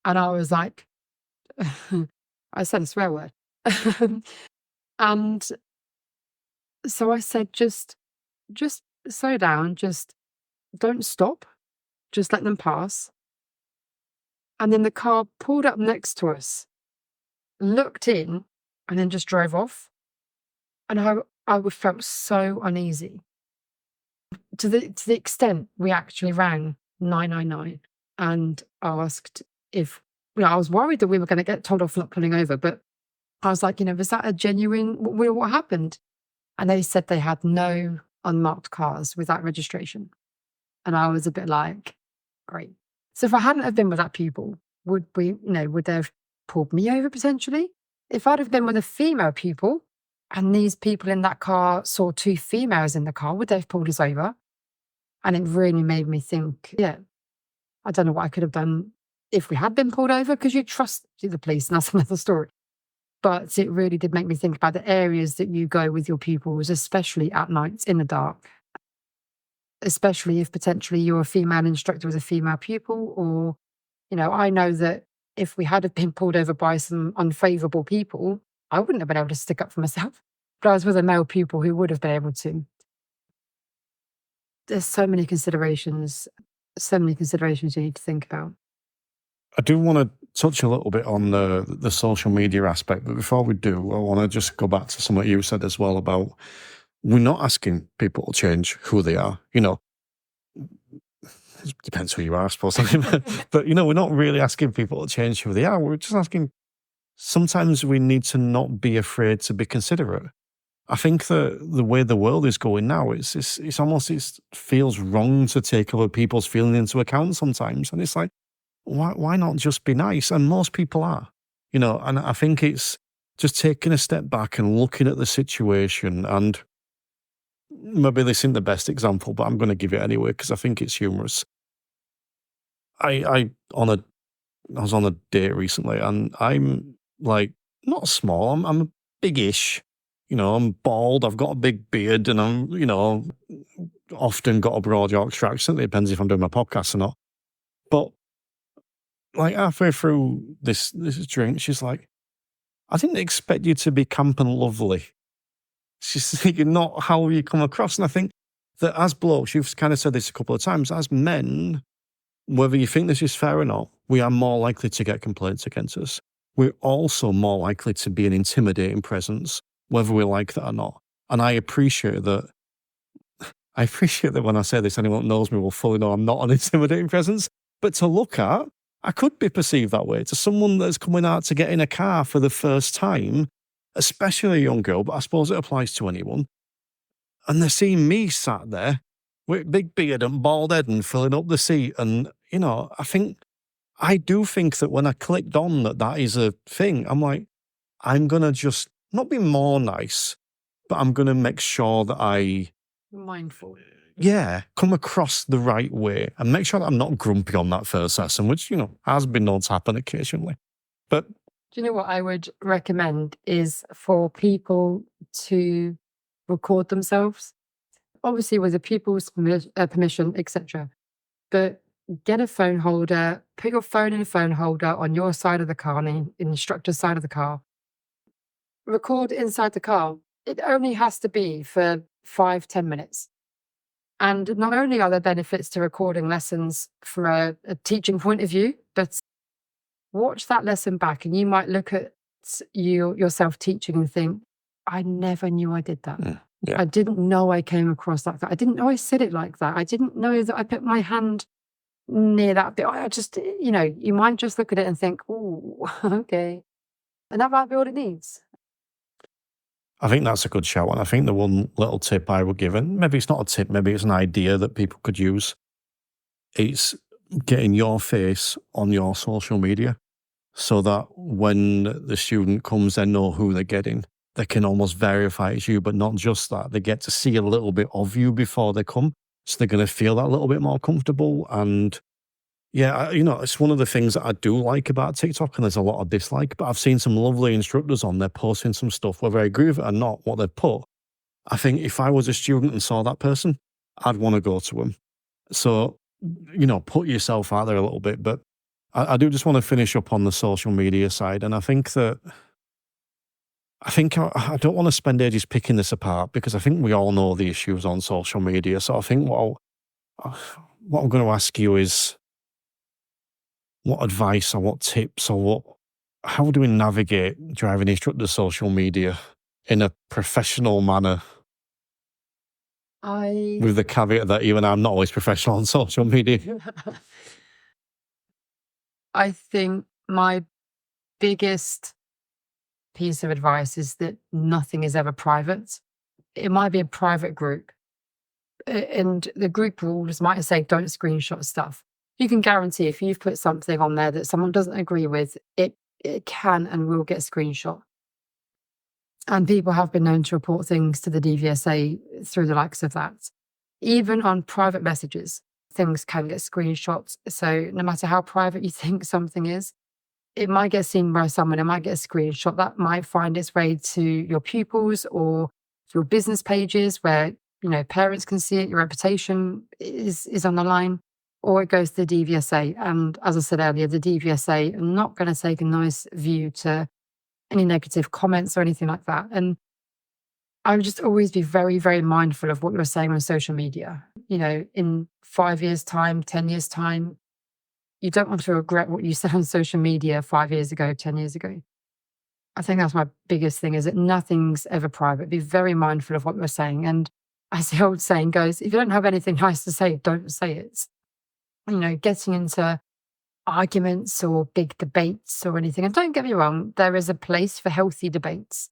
And I was like, I said a swear word. And so I said, just slow down, just don't stop, just let them pass. And then the car pulled up next to us, looked in, and then just drove off. And I felt so uneasy. to the extent we actually rang 999 and asked if, I was worried that we were going to get told off for not pulling over, but I was like, was that a genuine, what happened? And they said they had no unmarked cars with that registration. And I was a bit like, great. So if I hadn't have been with that pupil, would they have pulled me over potentially? If I'd have been with a female pupil and these people in that car saw two females in the car, would they have pulled us over? And it really made me think, I don't know what I could have done if we had been pulled over, because you trust the police, and that's another story. But it really did make me think about the areas that you go with your pupils, especially at night in the dark, especially if potentially you're a female instructor with a female pupil, or, I know that if we had have been pulled over by some unfavourable people, I wouldn't have been able to stick up for myself. But I was with a male pupil who would have been able to. There's so many considerations you need to think about. I do want to touch a little bit on the social media aspect, but before we do, I want to just go back to something you said as well about we're not asking people to change who they are. It depends who you are, I suppose. But we're not really asking people to change who they are. We're just asking, sometimes we need to not be afraid to be considerate. I think that the way the world is going now, it feels wrong to take other people's feelings into account sometimes. And it's like, why not just be nice? And most people are, and I think it's just taking a step back and looking at the situation. And maybe this isn't the best example, but I'm going to give it anyway because I think it's humorous. I was on a date recently, and I'm like not small. I'm big-ish. I'm bald. I've got a big beard, and I'm often got a broad Yorkshire accent. It depends if I'm doing my podcast or not. But like halfway through this drink, she's like, I didn't expect you to be camp and lovely. She's thinking, not how you come across. And I think that as blokes, you've kind of said this a couple of times, as men, whether you think this is fair or not, we are more likely to get complaints against us. We're also more likely to be an intimidating presence, whether we like that or not. And I appreciate that when I say this, anyone that knows me will fully know I'm not an intimidating presence. But to look at, I could be perceived that way. To someone that's coming out to get in a car for the first time, especially a young girl, but I suppose it applies to anyone, and they're seeing me sat there with big beard and bald head and filling up the seat. And, I do think that when I clicked on that is a thing, I'm like, I'm going to just not be more nice, but I'm going to make sure that mindful. Come across the right way and make sure that I'm not grumpy on that first lesson, which, has been known to happen occasionally. But do you know what I would recommend is for people to record themselves? Obviously with the pupil's permission, etc. But get a phone holder, put your phone in a phone holder on your side of the car, the instructor's side of the car. Record inside the car. It only has to be for 5-10 minutes. And not only are there benefits to recording lessons from a teaching point of view, but watch that lesson back and you might look at yourself teaching and think, I never knew I did that. Yeah. I didn't know I came across like that. I didn't know I said it like that. I didn't know that I put my hand near that bit. I just, you might just look at it and think, oh, okay. And that might be all it needs. I think that's a good shout. And I think the one little tip I would give, and maybe it's not a tip, maybe it's an idea that people could use, it's getting your face on your social media so that when the student comes, they know who they're getting. They can almost verify it's you, but not just that. They get to see a little bit of you before they come. So they're going to feel that little bit more comfortable. And it's one of the things that I do like about TikTok, and there's a lot of dislike, but I've seen some lovely instructors on there posting some stuff, whether I agree with it or not, what they've put. I think if I was a student and saw that person, I'd want to go to them. So, put yourself out there a little bit. But I do just want to finish up on the social media side. And I think I don't want to spend ages picking this apart because I think we all know the issues on social media. So I think what I'm going to ask you is, what advice or what tips or how do we navigate driving instructor social media in a professional manner? With the caveat that even I'm not always professional on social media. I think my biggest piece of advice is that nothing is ever private. It might be a private group, and the group rules might say don't screenshot stuff. You can guarantee if you've put something on there that someone doesn't agree with, it can and will get screenshot. And people have been known to report things to the DVSA through the likes of that. Even on private messages, things can get screenshots. So no matter how private you think something is, it might get seen by someone, it might get a screenshot that might find its way to your pupils or your business pages where, parents can see it, your reputation is on the line, or it goes to the DVSA. And as I said earlier, the DVSA are not going to take a nice view to any negative comments or anything like that. And I would just always be very, very mindful of what you're saying on social media. In 5 years' time, 10 years' time, you don't want to regret what you said on social media 5 years ago, 10 years ago. I think that's my biggest thing, is that nothing's ever private. Be very mindful of what you're saying. And as the old saying goes, if you don't have anything nice to say, don't say it. Getting into arguments or big debates or anything. And don't get me wrong, there is a place for healthy debates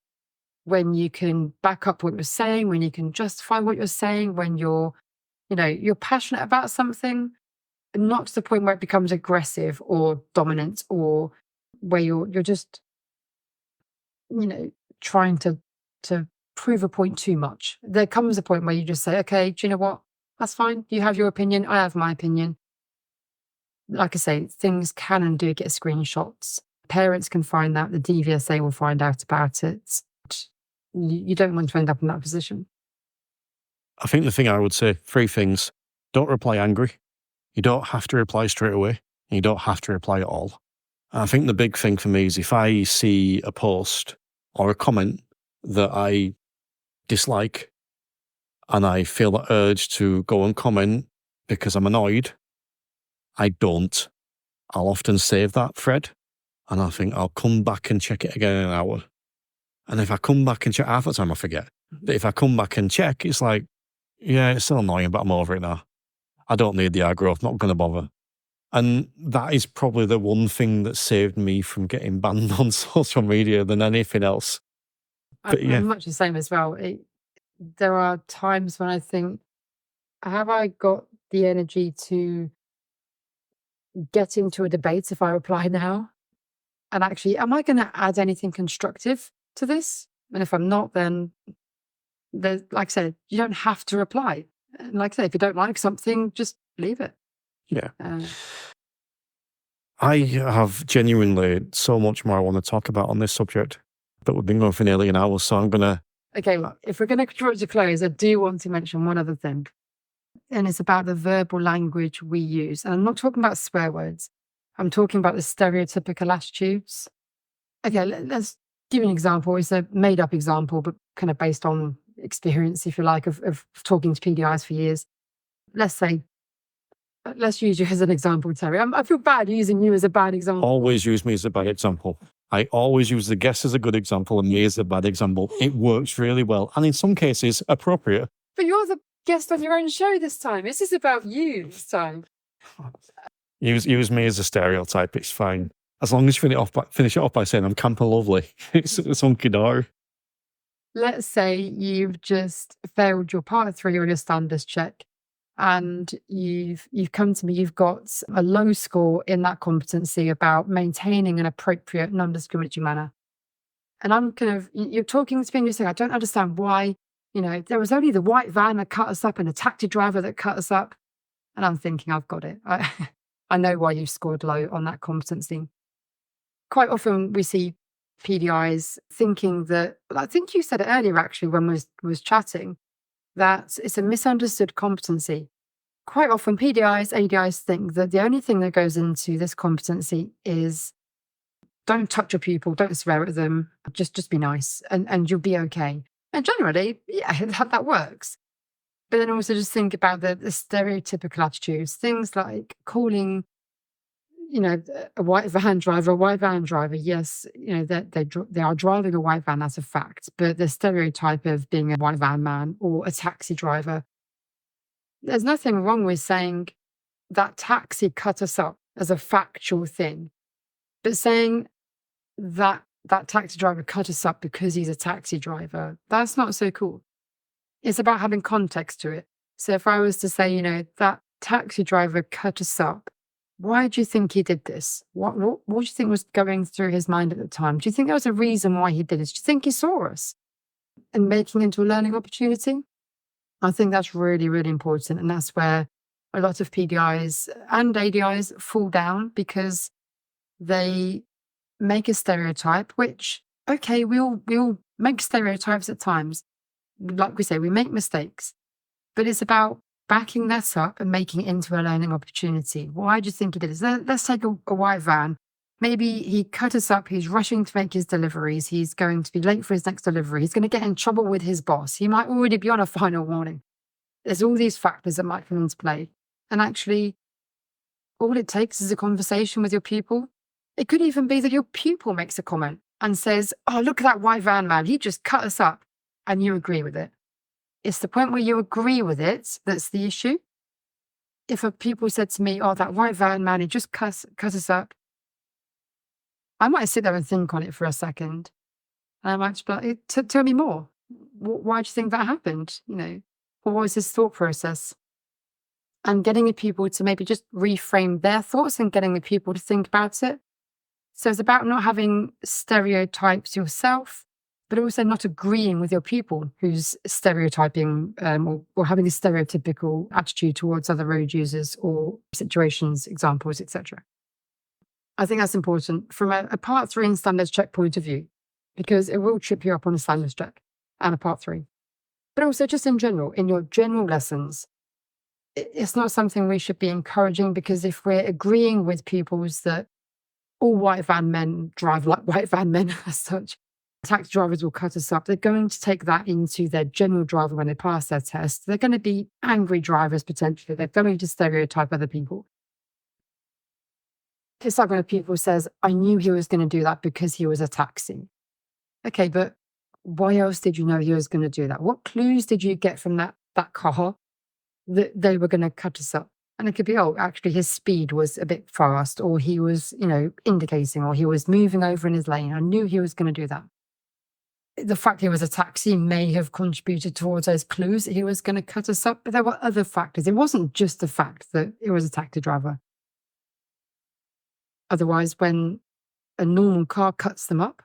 when you can back up what you're saying, when you can justify what you're saying, when you're passionate about something, but not to the point where it becomes aggressive or dominant, or where you're just, trying to prove a point too much. There comes a point where you just say, okay, do you know what? That's fine. You have your opinion. I have my opinion. Like I say, things can and do get screenshots. Parents can find that. The DVSA will find out about it. You don't want to end up in that position. I think the thing I would say, 3 things. Don't reply angry. You don't have to reply straight away. You don't have to reply at all. And I think the big thing for me is if I see a post or a comment that I dislike and I feel the urge to go and comment because I'm annoyed, I don't. I'll often save that thread and I think I'll come back and check it again in an hour. And if I come back and check, half the time I forget. But if I come back and check, it's like, yeah, it's still annoying, but I'm over it now. I don't need the aggro. I'm not going to bother. And that is probably the one thing that saved me from getting banned on social media than anything else. But I'm much the same as well. There are times when I think, have I got the energy to get into a debate if I reply now? And actually, am I going to add anything constructive to this? And if I'm not, then like I said, you don't have to reply. And like I said, if you don't like something, just leave it. Yeah. I have genuinely so much more I want to talk about on this subject, but we've been going for nearly an hour, so I'm going to... Okay, if we're going to draw it to close, I do want to mention one other thing. And it's about the verbal language we use. And I'm not talking about swear words. I'm talking about the stereotypical attitudes. Okay, let's give you an example. It's a made-up example, but kind of based on experience, if you like, of talking to PDIs for years. Let's use you as an example, Terry. I feel bad using you as a bad example. Always use me as a bad example. I always use the guest as a good example and me as a bad example. It works really well. And in some cases, appropriate. But you're the guest on your own show this time. This is about you this time. Use me as a stereotype. It's fine. As long as you finish it off by saying I'm camp and lovely. It's hunky-dory. Let's say you've just failed your part 3 on your standards check. And you've come to me, you've got a low score in that competency about maintaining an appropriate non-discriminatory manner. And you're talking to me and you're saying, I don't understand why, there was only the white van that cut us up and a taxi driver that cut us up. And I'm thinking, I've got it. I know why you've scored low on that competency. Quite often we see PDIs thinking that, I think you said it earlier actually when we was chatting, that it's a misunderstood competency. Quite often PDIs, ADIs think that the only thing that goes into this competency is don't touch your pupil, don't swear at them, just be nice and you'll be okay. And generally, yeah, that works. But then also just think about the stereotypical attitudes, things like calling, a white van driver, yes, they are driving a white van, that's a fact. But the stereotype of being a white van man or a taxi driver there's nothing wrong with saying that taxi cut us up as a factual thing, but saying that that taxi driver cut us up because he's a taxi driver, that's not so cool. It's about having context to it. So if I was to say, that taxi driver cut us up, why do you think he did this? What do you think was going through his mind at the time? Do you think there was a reason why he did this? Do you think he saw us and making it into a learning opportunity? I think that's really, really important. And that's where a lot of PDIs and ADIs fall down, because they make a stereotype, which, okay, we all make stereotypes at times. Like we say, we make mistakes, but it's about backing that up and making it into a learning opportunity. Why do you think he did this? Let's take a white van. Maybe he cut us up. He's rushing to make his deliveries. He's going to be late for his next delivery. He's going to get in trouble with his boss. He might already be on a final warning. There's all these factors that might come into play. And actually, all it takes is a conversation with your pupil. It could even be that your pupil makes a comment and says, "Oh, look at that white van man. He just cut us up." And you agree with it. It's the point where you agree with it that's the issue. If a pupil said to me, "Oh, that white van man, he just cut us up," I might sit there and think on it for a second. And I might just be like, tell me more. Why do you think that happened? What was his thought process? And getting the pupil to maybe just reframe their thoughts and getting the pupil to think about it. So it's about not having stereotypes yourself, but also not agreeing with your pupil who's stereotyping or having a stereotypical attitude towards other road users or situations, examples, etc. I think that's important from a part 3 and standards check point of view, because it will trip you up on a standards check and a part 3. But also just in general, in your general lessons, it's not something we should be encouraging, because if we're agreeing with pupils that all white van men drive like white van men as such, taxi drivers will cut us up, they're going to take that into their general driving when they pass their test. They're going to be angry drivers potentially. They're going to stereotype other people. It's like when a pupil says, "I knew he was going to do that because he was a taxi." Okay, but why else did you know he was going to do that? What clues did you get from that car that they were going to cut us up? And it could be, actually his speed was a bit fast, or he was, indicating, or he was moving over in his lane. I knew he was going to do that. The fact he was a taxi may have contributed towards those clues that he was going to cut us up, but there were other factors. It wasn't just the fact that it was a taxi driver. Otherwise, when a normal car cuts them up,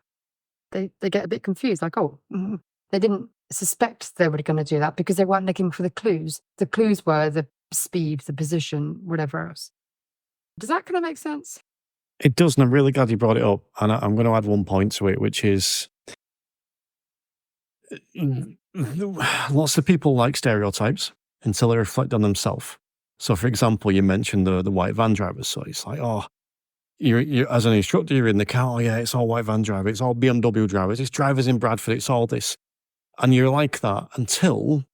they get a bit confused, like, they didn't suspect they were going to do that because they weren't looking for the clues. The clues were the speed, the position, whatever else. Does that kind of make sense? It does, and I'm really glad you brought it up. And I'm going to add one point to it, which is lots of people like stereotypes until they reflect on themselves. So, for example, you mentioned the white van drivers. So it's like, you're as an instructor, you're in the car. Yeah, it's all white van drivers. It's all BMW drivers. It's drivers in Bradford. It's all this. And you're like that until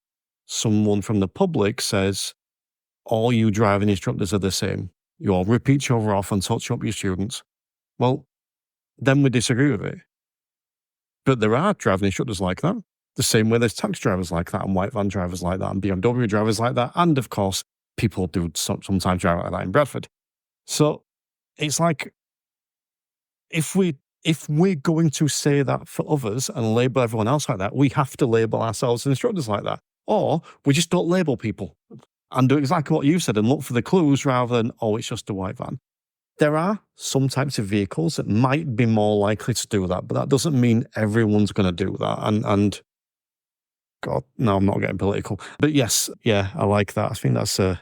someone from the public says, all you driving instructors are the same. You all rip each other off and touch up your students. Well, then we disagree with it. But there are driving instructors like that. The same way there's taxi drivers like that, and white van drivers like that, and BMW drivers like that. And of course, people do sometimes drive like that in Bradford. So it's like, if we're going to say that for others and label everyone else like that, we have to label ourselves as instructors like that. Or we just don't label people and do exactly what you said and look for the clues rather than, it's just a white van. There are some types of vehicles that might be more likely to do that, but that doesn't mean everyone's going to do that. And God, no, I'm not getting political. But yes, yeah, I like that. I think that's a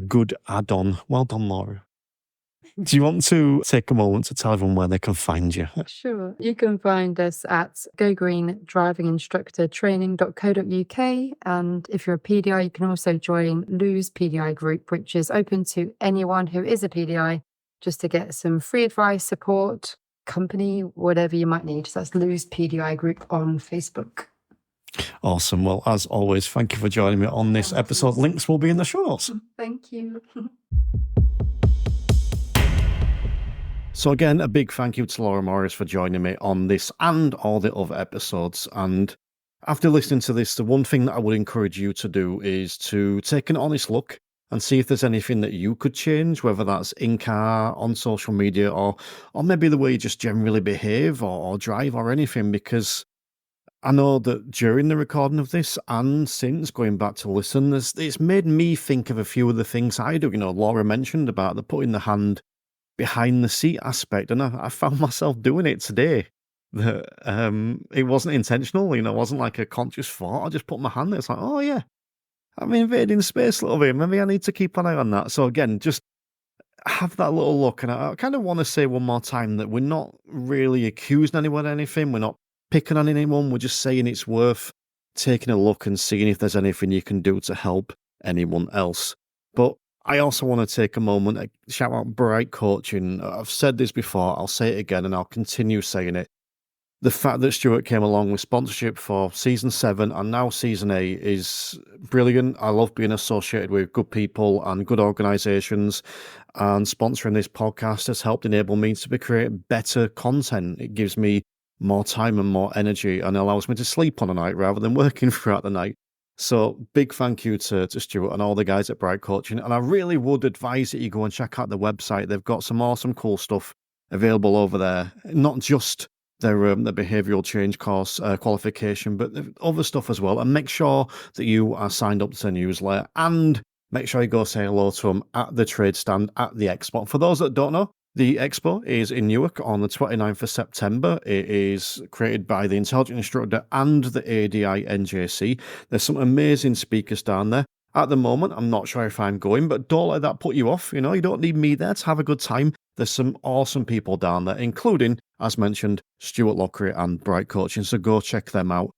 good add-on. Well done, Laura. Do you want to take a moment to tell everyone where they can find you? Sure. You can find us at gogreen.drivinginstructortraining.co.uk. And if you're a PDI, you can also join Lou's PDI group, which is open to anyone who is a PDI, just to get some free advice, support, company, whatever you might need. So that's Lou's PDI group on Facebook. Awesome. Well, as always, thank you for joining me on this episode. Links will be in the show notes. Thank you. So again, a big thank you to Laura Morris for joining me on this and all the other episodes. And after listening to this, the one thing that I would encourage you to do is to take an honest look and see if there's anything that you could change, whether that's in car, on social media, or maybe the way you just generally behave or drive or anything, because I know that during the recording of this and since going back to listen, it's made me think of a few of the things I do. Laura mentioned about the putting the hand behind the seat aspect, and I found myself doing it today. That it wasn't intentional, it wasn't like a conscious thought. I just put my hand there. It's like, oh yeah, I'm invading space a little bit. Maybe I need to keep an eye on that. So again, just have that little look. And I kind of want to say one more time that we're not really accusing anyone of anything. We're not picking on anyone. We're just saying it's worth taking a look and seeing if there's anything you can do to help anyone else. But I also want to take a moment to shout out Bright Coaching. I've said this before, I'll say it again, and I'll continue saying it. The fact that Stuart came along with sponsorship for season 7 and now season 8 is brilliant. I love being associated with good people and good organisations, and sponsoring this podcast has helped enable me to create better content. It gives me more time and more energy and allows me to sleep on a night rather than working throughout the night. So big thank you to Stuart and all the guys at Bright Coaching. And I really would advise that you go and check out the website. They've got some awesome cool stuff available over there. Not just their behavioural change course qualification, but other stuff as well. And make sure that you are signed up to the newsletter, and make sure you go say hello to them at the trade stand at the expo. For those that don't know, the expo is in Newark on the 29th of September. It is created by the Intelligent Instructor and the ADI NJC. There's some amazing speakers down there. At the moment, I'm not sure if I'm going, but don't let that put you off. You don't need me there to have a good time. There's some awesome people down there, including, as mentioned, Stuart Lockery and Bright Coaching, so go check them out.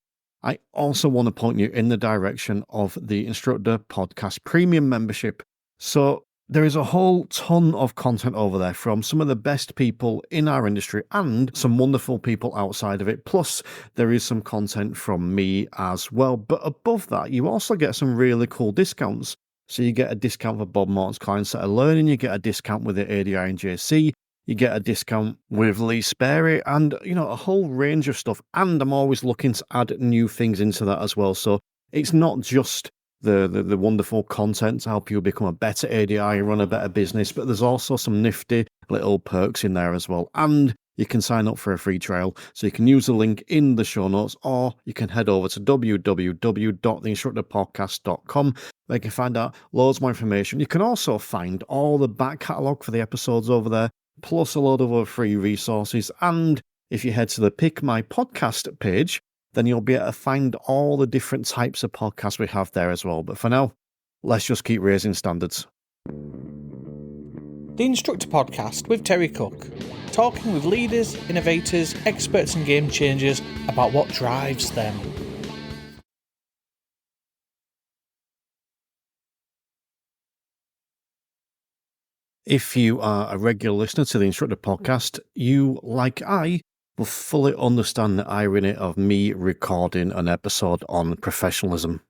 I also want to point you in the direction of the Instructor Podcast Premium membership. So there is a whole ton of content over there from some of the best people in our industry and some wonderful people outside of it. Plus, there is some content from me as well. But above that, you also get some really cool discounts. So you get a discount for Bob Morton's clients that are learning. You get a discount with the ADI and JC. You get a discount with Lee Sperry, and a whole range of stuff. And I'm always looking to add new things into that as well. So it's not just the wonderful content to help you become a better ADI and run a better business, but there's also some nifty little perks in there as well. And you can sign up for a free trial. So you can use the link in the show notes, or you can head over to www.theinstructorpodcast.com, where you can find out loads more information. You can also find all the back catalogue for the episodes over there, plus a load of other free resources. And if you head to the Pick My Podcast page, then you'll be able to find all the different types of podcasts we have there as well. But for now, let's just keep raising standards. The Instructor Podcast with Terry Cook, talking with leaders, innovators, experts and game changers about what drives them. If you are a regular listener to the Instructor Podcast, you, like I, will fully understand the irony of me recording an episode on professionalism.